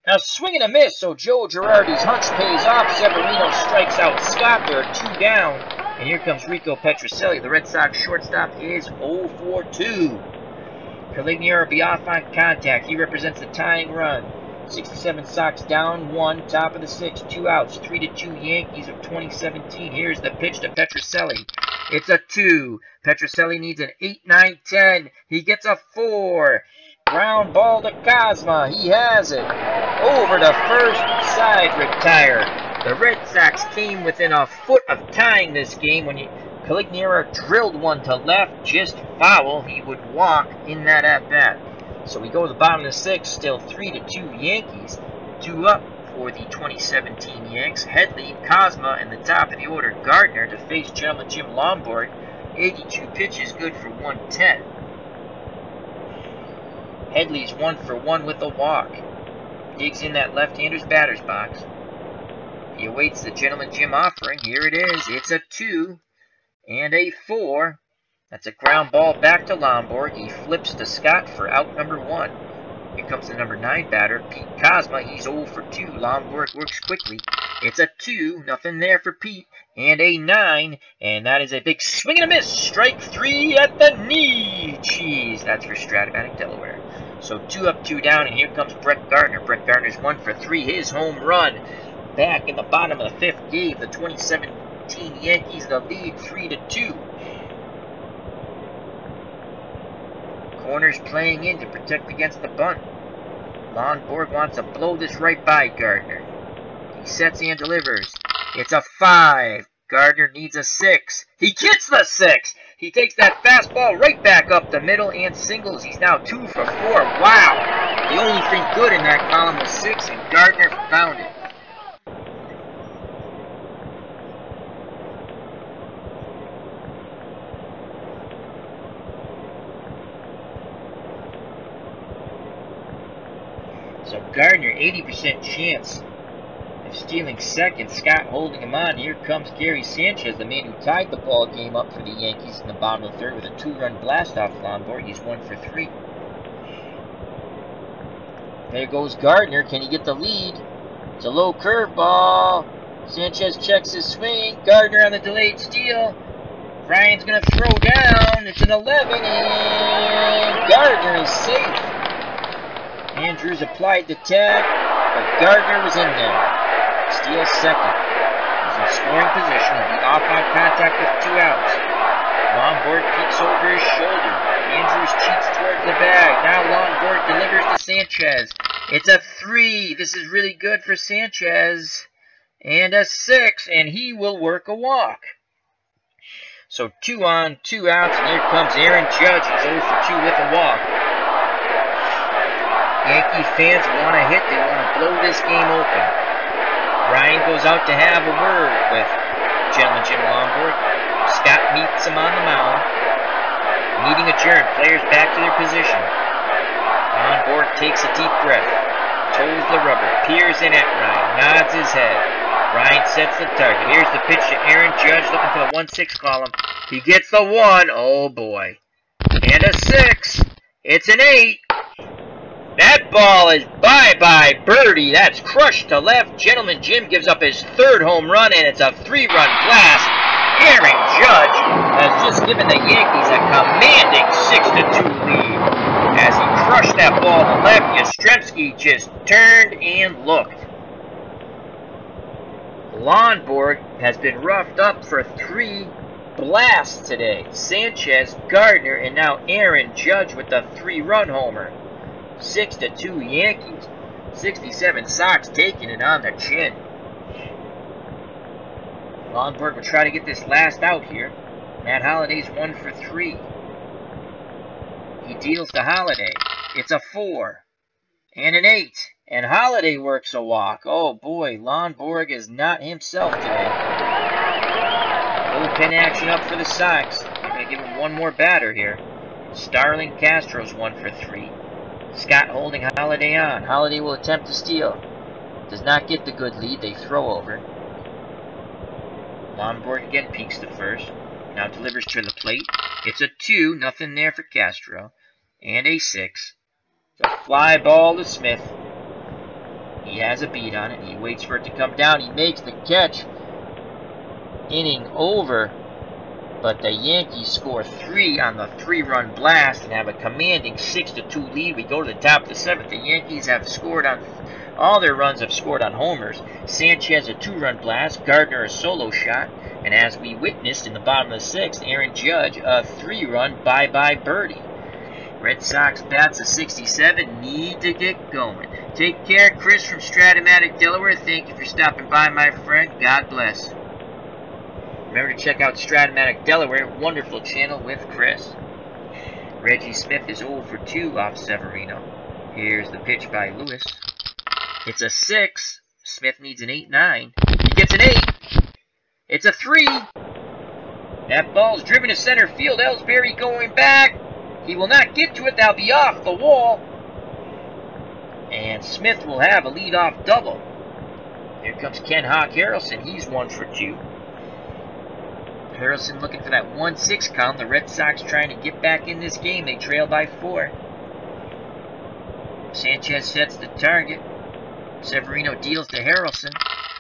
A swing and a miss, so Joe Girardi's hunch pays off. Severino strikes out Scott. There are 2 down. And here comes Rico Petrocelli. The Red Sox shortstop is 0 for 2. Calignero be off on contact. He represents the tying run. 67 Sox down 1, top of the 6th, 2 outs, 3-2 Yankees of 2017. Here's the pitch to Petrocelli. It's a 2. Petrocelli needs an 8, 9, 10. He gets a 4. Ground ball to Cosma. He has it. Over to first, side retire. The Red Sox came within a foot of tying this game when Calignero drilled one to left, just foul. He would walk in that at-bat. So we go to the bottom of the 6th, still 3-2 Yankees. 2 up for the 2017 Yanks. Headley, Cosma, and the top of the order, Gardner, to face Gentleman Jim Lombard. 82 pitches, good for 110. Headley's 1 for 1 with a walk. Digs in that left-hander's batter's box. He awaits the Gentleman Jim offering. Here it is. It's a 2 and a 4. That's a ground ball back to Lombard. He flips to Scott for out number 1. Here comes the number 9 batter, Pete Cosma. He's 0 for 2. Lombard works quickly. It's a 2. Nothing there for Pete. And a 9. And that is a big swing and a miss. Strike 3 at the knee. Jeez, that's for Strat O Matic Delaware. So 2 up, 2 down. And here comes Brett Gardner. Brett Gardner's 1 for 3. His home run back in the bottom of the 5th gave the 2017 Yankees the lead 3-2. Corners playing in to protect against the bunt. Lombard wants to blow this right by Gardner. He sets and delivers. It's a 5. Gardner needs a 6. He gets the 6. He takes that fastball right back up the middle and singles. He's now 2 for 4. Wow. The only thing good in that column was 6, and Gardner found it. So Gardner, 80% chance of stealing second. Scott holding him on. Here comes Gary Sanchez, the man who tied the ball game up for the Yankees in the bottom of the 3rd with a 2-run blast off Lombard. He's 1 for 3. There goes Gardner. Can he get the lead? It's a low curveball. Sanchez checks his swing. Gardner on the delayed steal. Ryan's going to throw down. It's an 11, and Gardner is safe. Andrews applied the tag, but Gardner was in there. Steals second. He's in scoring position. He'll be off on contact with 2 outs. Lombard peeks over his shoulder. Andrews cheats towards the bag. Now Lombard delivers to Sanchez. It's a 3. This is really good for Sanchez. And a 6, and he will work a walk. So 2 on, 2 outs, and here comes Aaron Judge. He's 0 for 2 with a walk. Yankee fans want to hit. They want to blow this game open. Ryan goes out to have a word with Gentleman Jim Lombard. Scott meets him on the mound. Meeting adjourned. Players back to their position. Lombard takes a deep breath. Toes the rubber. Peers in at Ryan. Nods his head. Ryan sets the target. Here's the pitch to Aaron Judge looking for the 1-6 column. He gets the 1. Oh boy. And a 6. It's an 8. That ball is bye-bye birdie. That's crushed to left. Gentleman Jim gives up his 3rd home run, and it's a 3-run blast. Aaron Judge has just given the Yankees a commanding 6-2 lead. As he crushed that ball to left, Yastrzemski just turned and looked. Lombard has been roughed up for 3 blasts today. Sanchez, Gardner, and now Aaron Judge with the 3-run homer. 6-2 Yankees. 67 Sox taking it on the chin. Lonborg will try to get this last out here. Matt Holliday's 1 for 3. He deals to Holliday. It's a 4 and an 8. And Holliday works a walk. Oh boy, Lonborg is not himself today. Bullpen action up for the Sox. They're going to give him one more batter here. Starling Castro's 1 for 3. Scott holding Holliday on. Holliday will attempt to steal. Does not get the good lead. They throw over. Lonborg again peeks to first. Now delivers to the plate. It's a 2. Nothing there for Castro. And a 6. It's a fly ball to Smith. He has a beat on it. He waits for it to come down. He makes the catch. Inning over. But the Yankees score 3 on the 3-run blast and have a commanding 6-2 lead. We go to the top of the 7th. The Yankees have scored on all their runs have scored on homers. Sanchez a 2-run blast, Gardner a solo shot, and as we witnessed in the bottom of the 6th, Aaron Judge a 3-run bye-bye birdie. Red Sox bats a 67, need to get going. Take care, Chris from Strat O Matic, Delaware. Thank you for stopping by, my friend. God bless. Remember to check out Strat O Matic Delaware, wonderful channel with Chris. Reggie Smith is 0 for 2 off Severino. Here's the pitch by Lewis. It's a 6. Smith needs an 8-9. He gets an 8. It's a 3. That ball's driven to center field. Ellsbury going back. He will not get to it. That'll be off the wall. And Smith will have a leadoff double. Here comes Ken Hawk Harrelson. He's 1 for 2. Harrelson looking for that 1-6 count. The Red Sox trying to get back in this game. They trail by 4. Sanchez sets the target. Severino deals to Harrelson.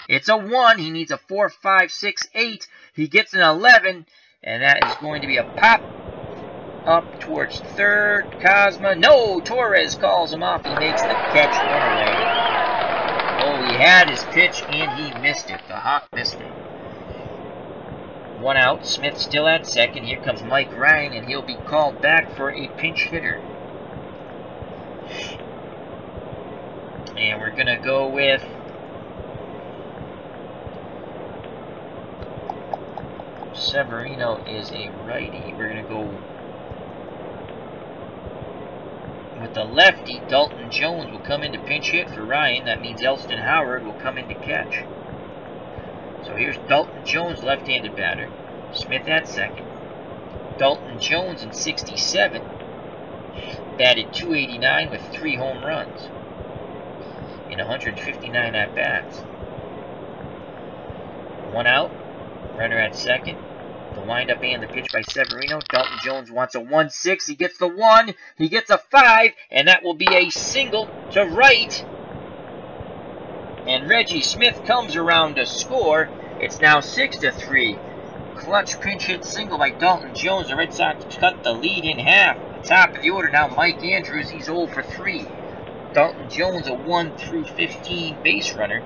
It's a 1. He needs a 4, 5, 6, 8. He gets an 11. And that is going to be a pop up towards third. Cosma. No! Torres calls him off. He makes the catch, 1 away. Oh, he had his pitch and he missed it. The Hawk missed it. 1 out. Smith still at second. Here comes Mike Ryan, and he'll be called back for a pinch hitter. And we're going to go with Severino is a righty. We're going to go with the lefty. Dalton Jones will come in to pinch hit for Ryan. That means Elston Howard will come in to catch. So here's Dalton Jones, left-handed batter. Smith at second. Dalton Jones in 67. Batted .289 with 3 home runs in 159 at-bats. 1 out. Runner at second. The windup and the pitch by Severino. Dalton Jones wants a 1-6. He gets the 1. He gets a 5. And that will be a single to right. And Reggie Smith comes around to score. It's now 6-3. Clutch pinch hit single by Dalton Jones. The Red Sox cut the lead in half. Top of the order now, Mike Andrews. He's 0 for 3. Dalton Jones, a 1 through 15 base runner.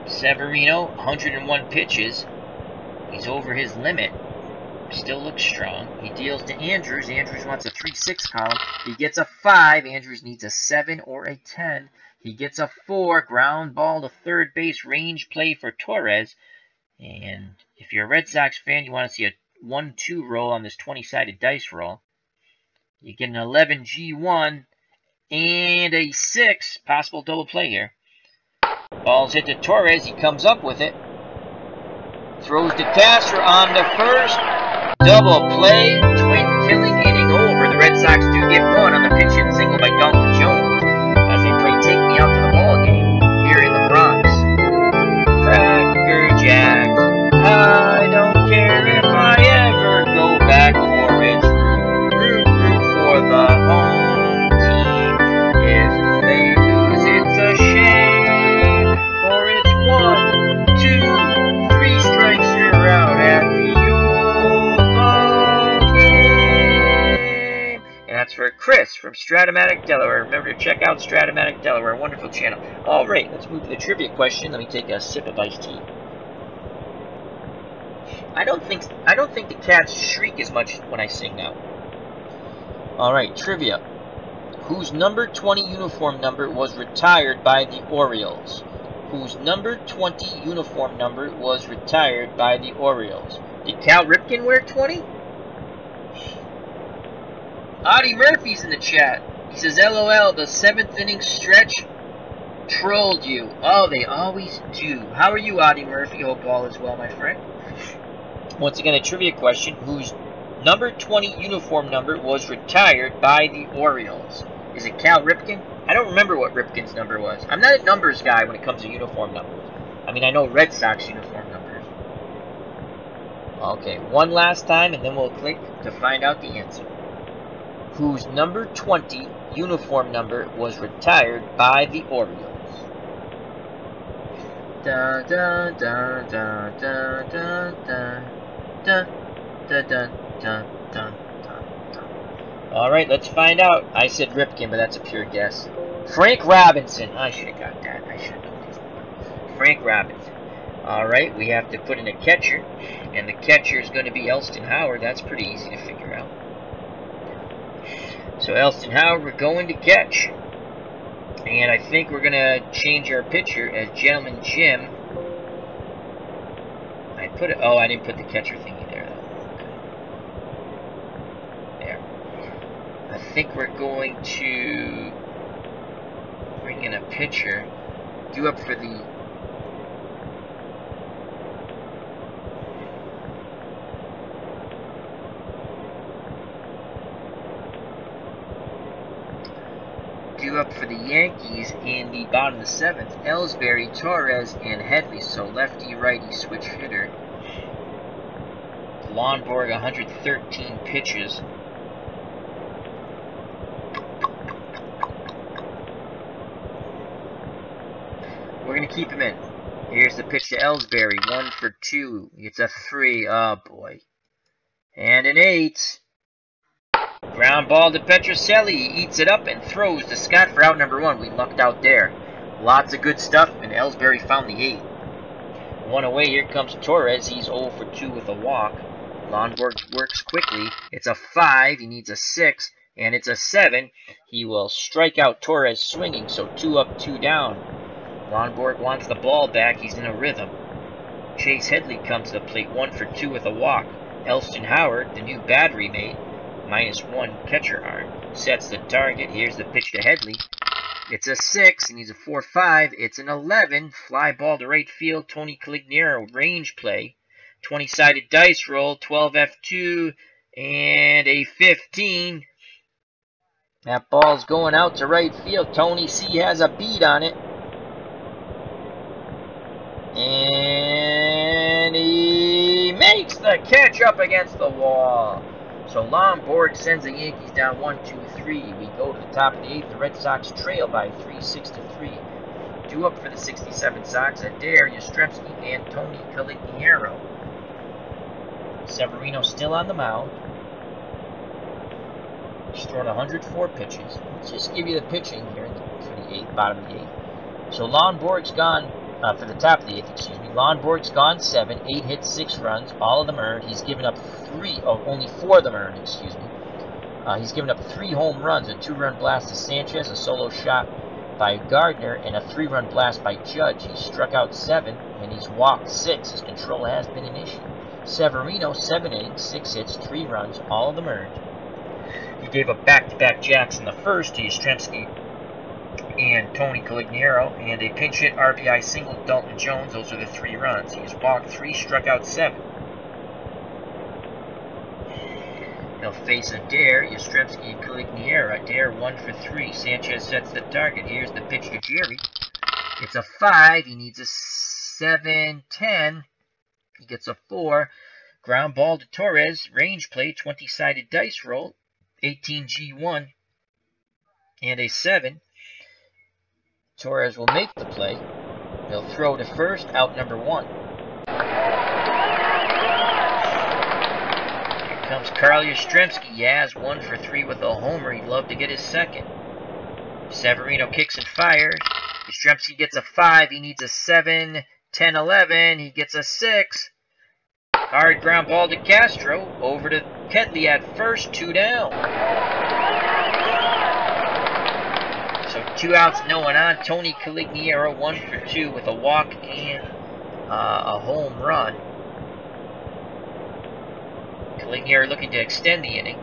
Severino, 101 pitches. He's over his limit. Still looks strong. He deals to Andrews. Andrews wants a 3-6 column. He gets a 5. Andrews needs a 7 or a 10. He gets a 4. Ground ball to third base. Range play for Torres. And if you're a Red Sox fan, you want to see a 1-2 roll on this 20-sided dice roll. You get an 11 G1 and a 6. Possible double play here. Ball's hit to Torres. He comes up with it. Throws to Castro on the first. Double play. Twin killing inning over. The Red Sox do get 1 on the pinch hit single by Dalton Jones as they play Take Me Out to the Ball game here in the Bronx. Cracker Jacks. I don't care if I ever go back for it. Root for the home team. If they lose, it's a shame. For it's 1, 2, 3 strikes, you're out at the old ball game. And that's for Chris from Strat O Matic Delaware. Remember to check out Strat O Matic Delaware, wonderful channel. All right, let's move to the trivia question. Let me take a sip of iced tea. I don't think the cats shriek as much when I sing now. Alright, trivia. Whose number 20 uniform number was retired by the Orioles? Whose number 20 uniform number was retired by the Orioles? Did Cal Ripken wear 20? Audie Murphy's in the chat. He says, LOL, the 7th inning stretch trolled you. Oh, they always do. How are you, Audie Murphy? Hope all is well, my friend. Once again, a trivia question. Whose number 20 uniform number was retired by the Orioles? Is it Cal Ripken? I don't remember what Ripken's number was. I'm not a numbers guy when it comes to uniform numbers. I mean, I know Red Sox uniform numbers. Okay, one last time, and then we'll click to find out the answer. Whose number 20 uniform number was retired by the Orioles? Da da da da da da da da da da da da da. All right, let's find out. I said Ripken, but that's a pure guess. Frank Robinson. I should have got that. I should have known his number. Frank Robinson. All right, we have to put in a catcher, and the catcher is going to be Elston Howard. That's pretty easy to figure out. So Elston Howard, we're going to catch. And I think we're going to change our pitcher as Gentleman Jim. I didn't put the catcher thingy there, though. Okay. There. I think we're going to bring in a pitcher. Due up for the Yankees in the bottom of the 7th. Ellsbury, Torres, and Headley. So lefty-righty switch hitter. Lonborg, 113 pitches. We're going to keep him in. Here's the pitch to Ellsbury. 1 for 2. It's a 3. Oh, boy. And an 8. Ground ball to Petrocelli. He eats it up and throws to Scott for out number 1. We lucked out there. Lots of good stuff, and Ellsbury found the 8. 1 away. Here comes Torres. He's 0 for 2 with a walk. Lonborg works quickly. It's a 5. He needs a 6. And it's a 7. He will strike out Torres swinging, so 2 up, 2 down. Lonborg wants the ball back. He's in a rhythm. Chase Headley comes to the plate, 1 for 2 with a walk. Elston Howard, the new battery mate, -1 catcher arm, sets the target. Here's the pitch to Headley. It's a 6. He needs a 4-5. It's an 11. Fly ball to right field. Tony Calignero, range play. 20-sided dice roll. 12F2 and a 15. That ball's going out to right field. Tony C has a beat on it. And he makes the catch up against the wall. So Lonborg sends the Yankees down 1-2-3. We go to the top of the 8th. The Red Sox trail by 3, 6-3. Due up for the 67 Sox, Adair, Yastrzemski, and Tony Calignero. Severino still on the mound. He's thrown 104 pitches. Let's just give you the pitching here for the 8th, bottom of the 8th. So Lonborg's gone, for the top of the 8th, excuse me. Lonborg's gone 7, 8 hits, 6 runs, all of them earned. He's given up only 4 of them earned, excuse me. He's given up 3 home runs, a 2-run blast to Sanchez, a solo shot by Gardner, and a 3-run blast by Judge. He's struck out 7, and he's walked 6. His control has been an issue. Severino, 7 innings, 6 hits, 3 runs, all of them earned. He gave up back-to-back jacks in the first to Yastrzemski and Tony Calignero, and a pinch hit RBI single to Dalton Jones. Those are the 3 runs. He's walked 3, struck out 7. He'll face Adair, Yastrzemski, and Calignero. Adair 1 for 3. Sanchez sets the target. Here's the pitch to Jerry. It's a 5. He needs a 7-10. He gets a 4. Ground ball to Torres. Range play, 20-sided dice roll. 18G1 and a 7. Torres will make the play. He'll throw to first, out number 1. Here comes Carl Yastrzemski. Yaz 1 for 3 with a homer. He'd love to get his second. Severino kicks and fires. Yastrzemski gets a 5. He needs a 7, 10, 11. He gets a 6. Hard ground ball to Castro. Over to Ketley at first, 2 down. 2 outs, no one on. Tony Caligiero 1 for 2 with a walk and a home run. Caligiero looking to extend the inning.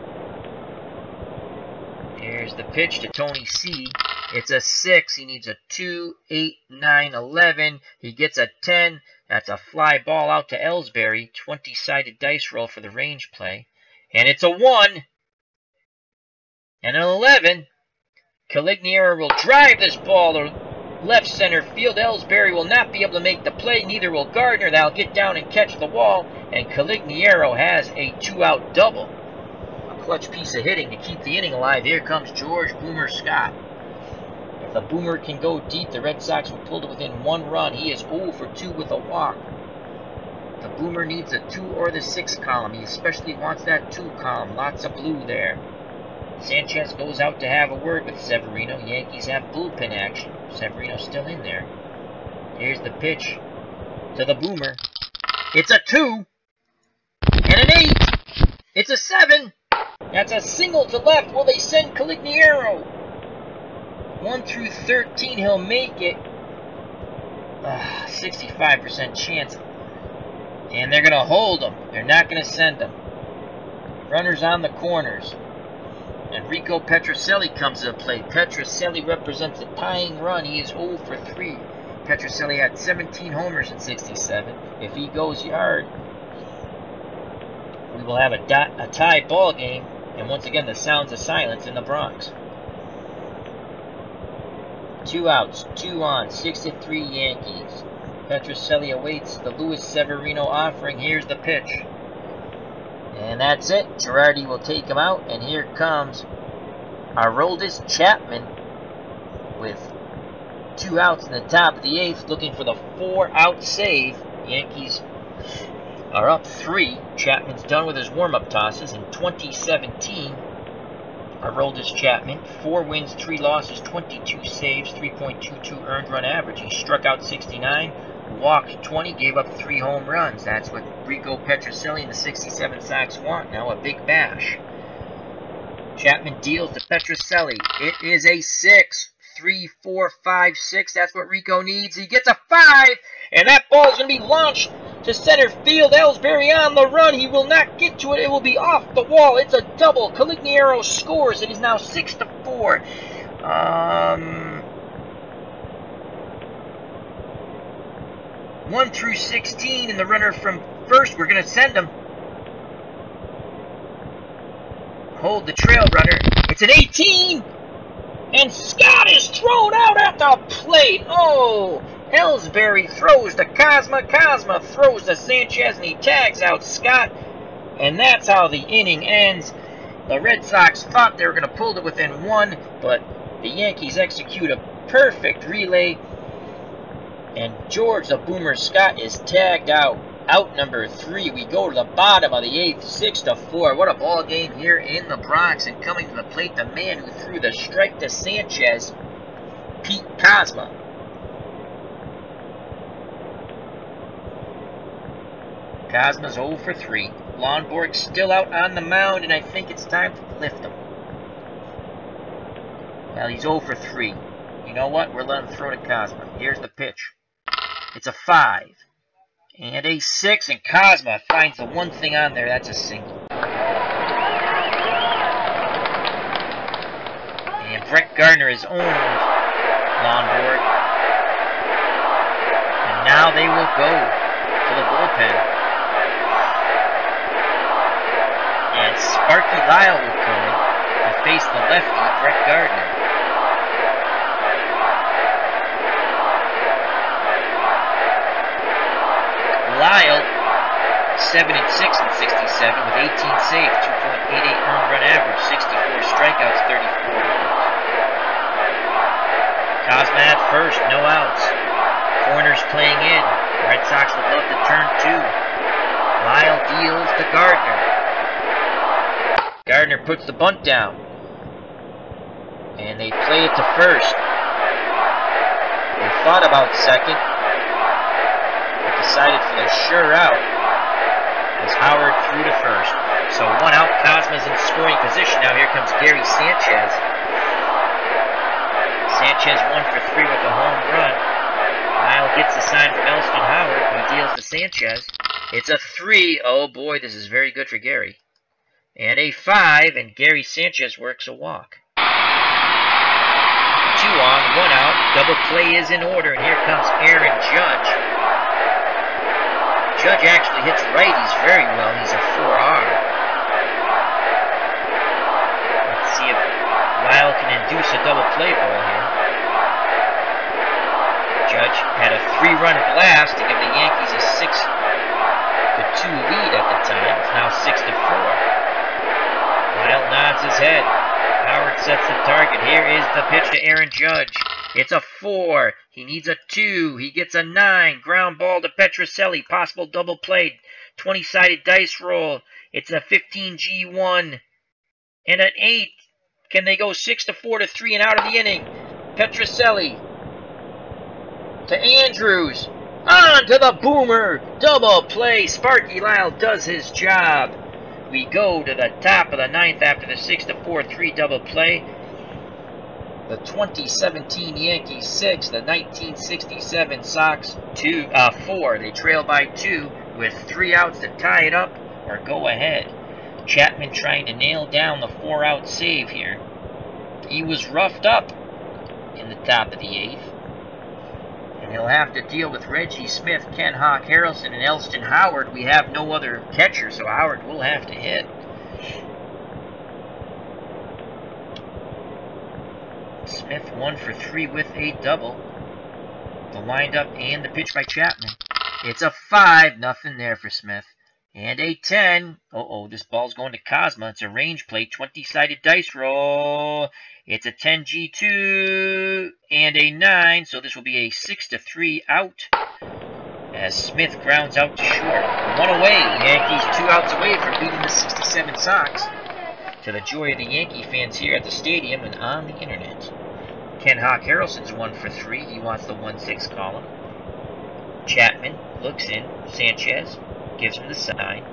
Here's the pitch to Tony C. It's a 6. He needs a 2, 8, 9, 11. He gets a 10. That's a fly ball out to Ellsbury. 20-sided dice roll for the range play. And it's a 1. And an 11. Caligiero will drive this ball to left center field. Ellsbury will not be able to make the play. Neither will Gardner. They'll get down and catch the wall. And Caligiero has a 2-out double. A clutch piece of hitting to keep the inning alive. Here comes George Boomer Scott. If the Boomer can go deep, the Red Sox will pull to within 1 run. He is 0 for 2 with a walk. The Boomer needs a 2 or the 6 column. He especially wants that 2 column. Lots of blue there. Sanchez goes out to have a word with Severino. Yankees have bullpen action. Severino's still in there. Here's the pitch to the Boomer. It's a 2 and an 8. It's a 7. That's a single to left. Will they send Caligiero? 1 through 13, he'll make it. 65% chance. And they're going to hold him. They're not going to send him. Runners on the corners. And Rico Petrocelli comes to the plate. Petrocelli represents a tying run. He is 0 for 3. Petrocelli had 17 homers in 67. If he goes yard, we will have a tie ball game. And once again, the sounds of silence in the Bronx. 2 outs, 2 on, 6-3 Yankees. Petrocelli awaits the Luis Severino offering. Here's the pitch. And that's it. Girardi will take him out. And here comes Aroldis Chapman with 2 outs in the top of the 8th, looking for the 4-out save. Yankees are up 3. Chapman's done with his warm-up tosses. In 2017, Aroldis Chapman, 4 wins, 3 losses, 22 saves, 3.22 earned run average. He struck out 69, walked 20, gave up 3 home runs. That's what Rico Petrocelli and the 67 Sox want now, a big bash. Chapman deals to Petrocelli. It is a 6. 3, 4, 5, 6. That's what Rico needs. He gets a 5, and that ball is going to be launched to center field. Ellsbury on the run. He will not get to it. It will be off the wall. It's a double. Caligiero scores. It is now 6-4. 1 through 16, and the runner from first, we're going to send him. Hold the trail runner. It's an 18, and Scott is thrown out at the plate. Oh, Ellsbury throws to Cosma. Cosma throws to Sanchez, and he tags out Scott. And that's how the inning ends. The Red Sox thought they were going to pull it within 1, but the Yankees execute a perfect relay. And George the Boomer Scott is tagged out. Out number 3. We go to the bottom of the 8th, 6-4. What a ball game here in the Bronx. And coming to the plate, the man who threw the strike to Sanchez, Pete Cosma. Cosma's 0 for 3. Lonborg's still out on the mound, and I think it's time to lift him. Well, he's 0 for 3. You know what? We're letting him throw to Cosma. Here's the pitch. It's a 5. And a 6, and Cosma finds the one thing on there. That's a single. And Brett Gardner has owned Lonborg. And now they will go to the bullpen. And Sparky Lyle will come in to face the lefty, Brett Gardner. Lyle, 7-6 in 67 with 18 saves, 2.88 earned run average, 64 strikeouts, 34 runs. Cosma at first, no outs. Corners playing in. The Red Sox would love to turn 2. Lyle deals to Gardner. Gardner puts the bunt down. And they play it to first. They thought about second. Decided for the sure out as Howard threw to first. So 1 out, Cosma's in scoring position. Now here comes Gary Sanchez. Sanchez 1 for 3 with a home run. Lyle gets the sign from Elston Howard. He deals to Sanchez. It's a 3. Oh boy, this is very good for Gary. And a 5, and Gary Sanchez works a walk. 2 on, 1 out. Double play is in order, and here comes Aaron Judge. Judge actually hits righties very well. He's a 4R. Let's see if Lyle can induce a double play ball here. Judge had a 3-run blast to give the Yankees a 6-2 lead at the time. It's now 6-4. Lyle nods his head. Howard sets the target. Here is the pitch to Aaron Judge. It's a 4. He needs a 2. He gets a 9. Ground ball to Petrocelli. Possible double play. 20-sided dice roll. It's a 15G1. And an 8. Can they go 6-4 to 3 and out of the inning? Petrocelli to Andrews. On to the boomer. Double play. Sparky Lyle does his job. We go to the top of the 9th after the 6-4-3 double play. The 2017 Yankees 6, the 1967 Sox 4. They trail by 2 with 3 outs to tie it up or go ahead. Chapman trying to nail down the 4-out save here. He was roughed up in the top of the 8th. And he'll have to deal with Reggie Smith, Ken Hawk Harrelson, and Elston Howard. We have no other catcher, so Howard will have to hit. Smith 1 for 3 with a double. The windup and the pitch by Chapman. It's a 5, nothing there for Smith. And a 10. This ball's going to Cosma. It's a range play, 20-sided dice roll. It's a 10G2 and a 9, so this will be a 6-3 out as Smith grounds out to short. 1 away. Yankees 2 outs away from beating the 67 Sox. To the joy of the Yankee fans here at the stadium and on the internet. Ken Hawk Harrelson's 1 for 3. He wants the 1-6 column. Chapman looks in. Sanchez gives him the sign.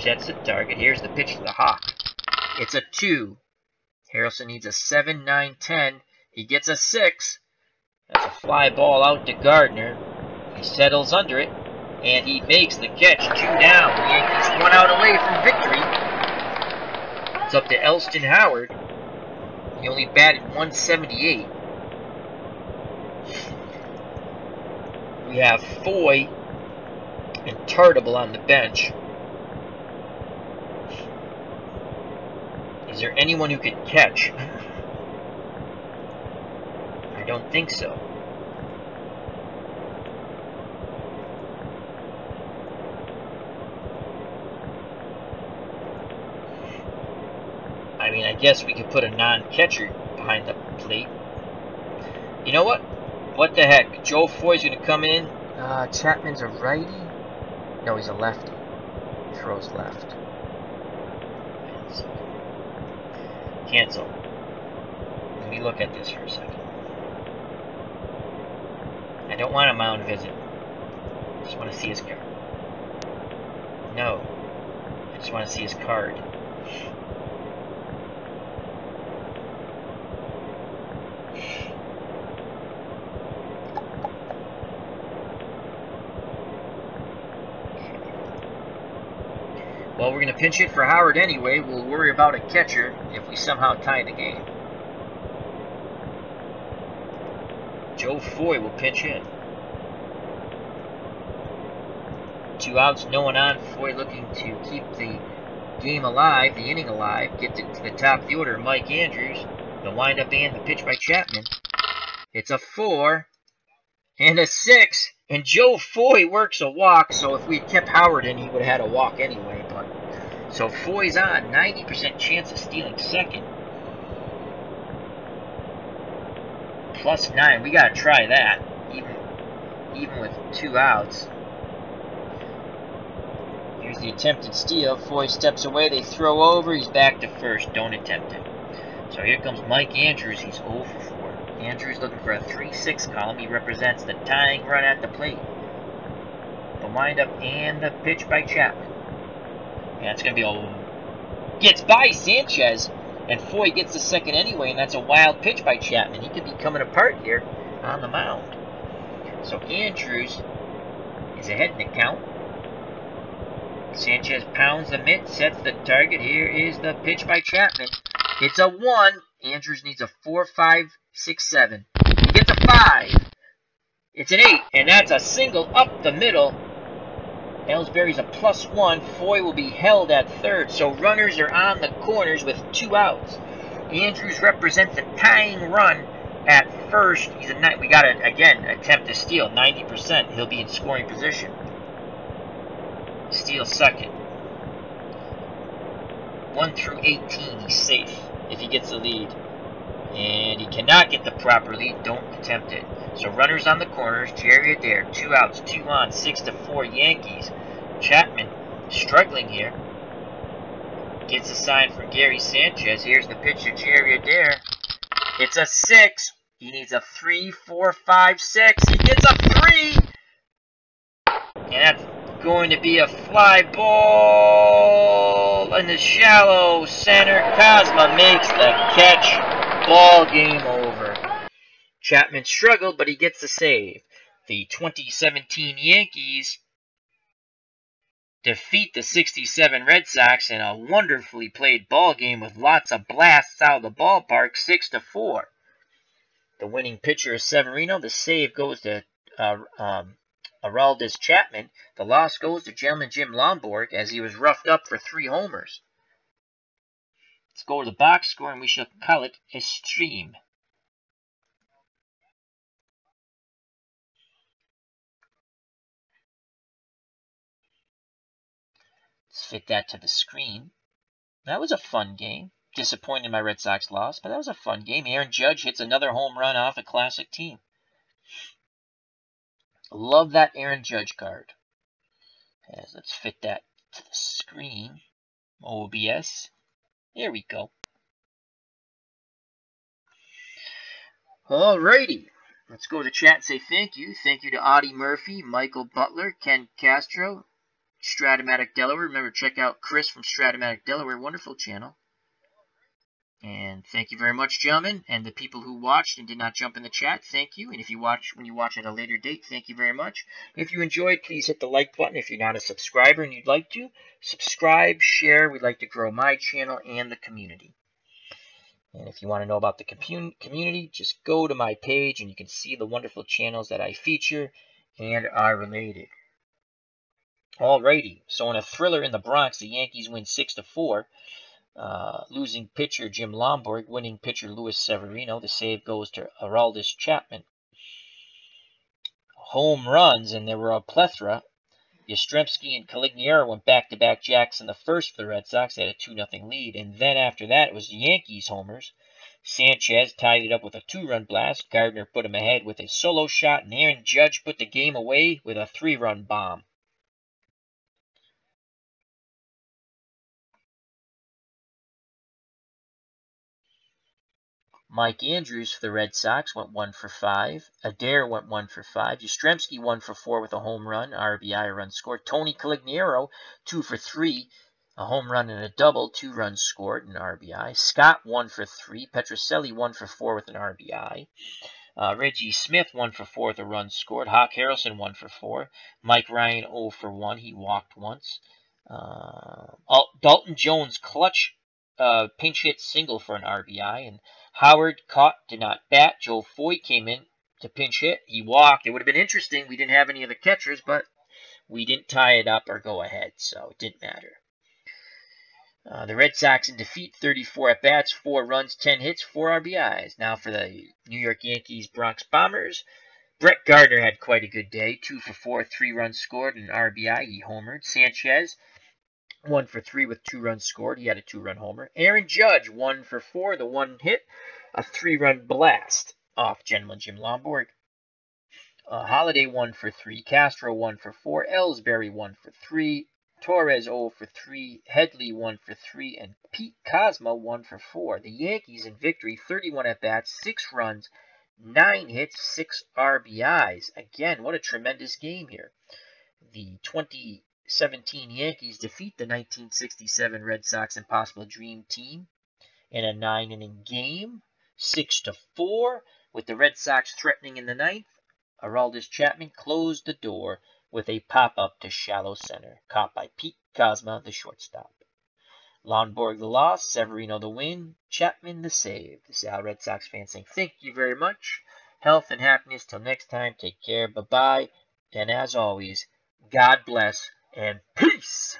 Sets the target. Here's the pitch to the Hawk. It's a 2. Harrelson needs a 7, 9, 10. He gets a 6. That's a fly ball out to Gardner. He settles under it, and he makes the catch. 2 down. The Yankees 1 out away from victory. It's up to Elston Howard. He only batted 178. We have Foy and Tartable on the bench. Is there anyone who could catch? I don't think so. I mean, I guess we could put a non-catcher behind the plate. You know what? What the heck? Joe Foy's going to come in. Chapman's a righty? No, he's a lefty. Throws left. Cancel. Let me look at this for a second. I don't want a mound visit. I just want to see his card. No. I just want to see his card. Well, we're going to pinch hit for Howard anyway. We'll worry about a catcher if we somehow tie the game. Joe Foy will pinch hit. 2 outs, no one on. Foy looking to keep the game alive, the inning alive. Get to the top of the order. Mike Andrews. The windup and the pitch by Chapman. It's a 4 and a 6. And Joe Foy works a walk, so if we had kept Howard in, he would have had a walk anyway. So Foy's on, 90% chance of stealing second. +9, we gotta try that, even with 2 outs. Here's the attempted steal. Foy steps away, they throw over, he's back to first, don't attempt it. So here comes Mike Andrews, he's 0 for 4. Andrews looking for a 3-6 column. He represents the tying run at the plate. The windup and the pitch by Chapman. Yeah, it's going to be a... Gets by Sanchez. And Foy gets the second anyway, and that's a wild pitch by Chapman. He could be coming apart here on the mound. So Andrews is ahead in the count. Sanchez pounds the mitt, sets the target. Here is the pitch by Chapman. It's a 1. Andrews needs a 4, 5, 6, 7. He gets a 5. It's an 8, and that's a single up the middle. Ellsbury's a +1. Foy will be held at third, so runners are on the corners with 2 outs. Andrews represents a tying run at first. We got to, again, attempt to steal 90%. He'll be in scoring position. Steal second. 1 through 18, he's safe if he gets the lead. And he cannot get the proper lead. Don't attempt it. So runners on the corners. Jerry Adair, 2 outs, 2 on, 6-4 Yankees. Chapman struggling here. Gets a sign from Gary Sanchez. Here's the pitch to Jerry Adair. It's a 6. He needs a 3, 4, 5, 6. He gets a 3. And that's going to be a fly ball in the shallow center. Kozma makes the catch. Ball game over. Chapman struggled, but he gets the save. The 2017 Yankees defeat the 67 Red Sox in a wonderfully played ball game with lots of blasts out of the ballpark, 6-4. The winning pitcher is Severino. The save goes to Aroldis Chapman. The loss goes to Gentleman Jim Lomborg as he was roughed up for 3 homers. Let's go to the box score, and we shall call it a stream. Let's fit that to the screen. That was a fun game. Disappointed my Red Sox loss, but that was a fun game. Aaron Judge hits another home run off a classic team. Love that Aaron Judge card. Let's fit that to the screen. OBS. There we go. Alrighty. Let's go to the chat and say thank you. Thank you to Audie Murphy, Michael Butler, Ken Castro, Strat O Matic Delaware. Remember, check out Chris from Strat O Matic Delaware. Wonderful channel. And thank you very much, gentlemen, and the people who watched and did not jump in the chat, thank you. And if you watch when you watch at a later date, thank you very much. If you enjoyed, please hit the like button. If you're not a subscriber and you'd like to, subscribe, share. We'd like to grow my channel and the community. And if you want to know about the community, just go to my page and you can see the wonderful channels that I feature and are related. Alrighty, so in a thriller in the Bronx, the Yankees win 6-4. Losing pitcher Jim Lomborg, winning pitcher Luis Severino. The save goes to Aroldis Chapman. Home runs, and there were a plethora. Yastrzemski and Caligiero went back-to-back jacks in the first for the Red Sox. They had a 2-0 lead. And then after that, it was the Yankees homers. Sanchez tied it up with a 2-run blast. Gardner put him ahead with a solo shot, and Aaron Judge put the game away with a 3-run bomb. Mike Andrews for the Red Sox went 1 for 5. Adair went 1 for 5. Yastrzemski 1 for 4 with a home run, RBI, a run scored. Tony Caligiero 2 for 3, a home run and a double, 2 runs scored, and RBI. Scott 1 for 3. Petrocelli 1 for 4 with an RBI. Reggie Smith 1 for 4 with a run scored. Hawk Harrelson 1 for 4. Mike Ryan 0 for 1. He walked once. Dalton Jones clutch pinch hit single for an RBI, and Howard caught, did not bat. Joe Foy came in to pinch hit. He walked. It would have been interesting. We didn't have any of the catchers, but we didn't tie it up or go ahead, so it didn't matter. The Red Sox in defeat, 34 at-bats, 4 runs, 10 hits, 4 RBIs. Now for the New York Yankees Bronx Bombers. Brett Gardner had quite a good day. 2 for 4, 3 runs scored, and an RBI. He homered. Sanchez 1 for 3 with 2 runs scored. He had a 2-run homer. Aaron Judge 1 for 4, the 1 hit, a 3-run blast off Gentleman Jim Lomborg. Holiday 1 for 3, Castro 1 for 4, Ellsbury 1 for 3, Torres 0 for 3, Headley 1 for 3, and Pete Kozma 1 for 4. The Yankees in victory, 31 at-bats, 6 runs, 9 hits, 6 RBIs. Again, what a tremendous game here. The 2017 Yankees defeat the 1967 Red Sox Impossible Dream Team in a 9-inning game, 6-4, with the Red Sox threatening in the ninth. Aroldis Chapman closed the door with a pop-up to shallow center, caught by Pete Kozma, the shortstop. Lonborg the loss, Severino the win, Chapman the save. This is Al Red Sox fans saying thank you very much. Health and happiness till next time. Take care. Bye-bye. And as always, God bless and peace.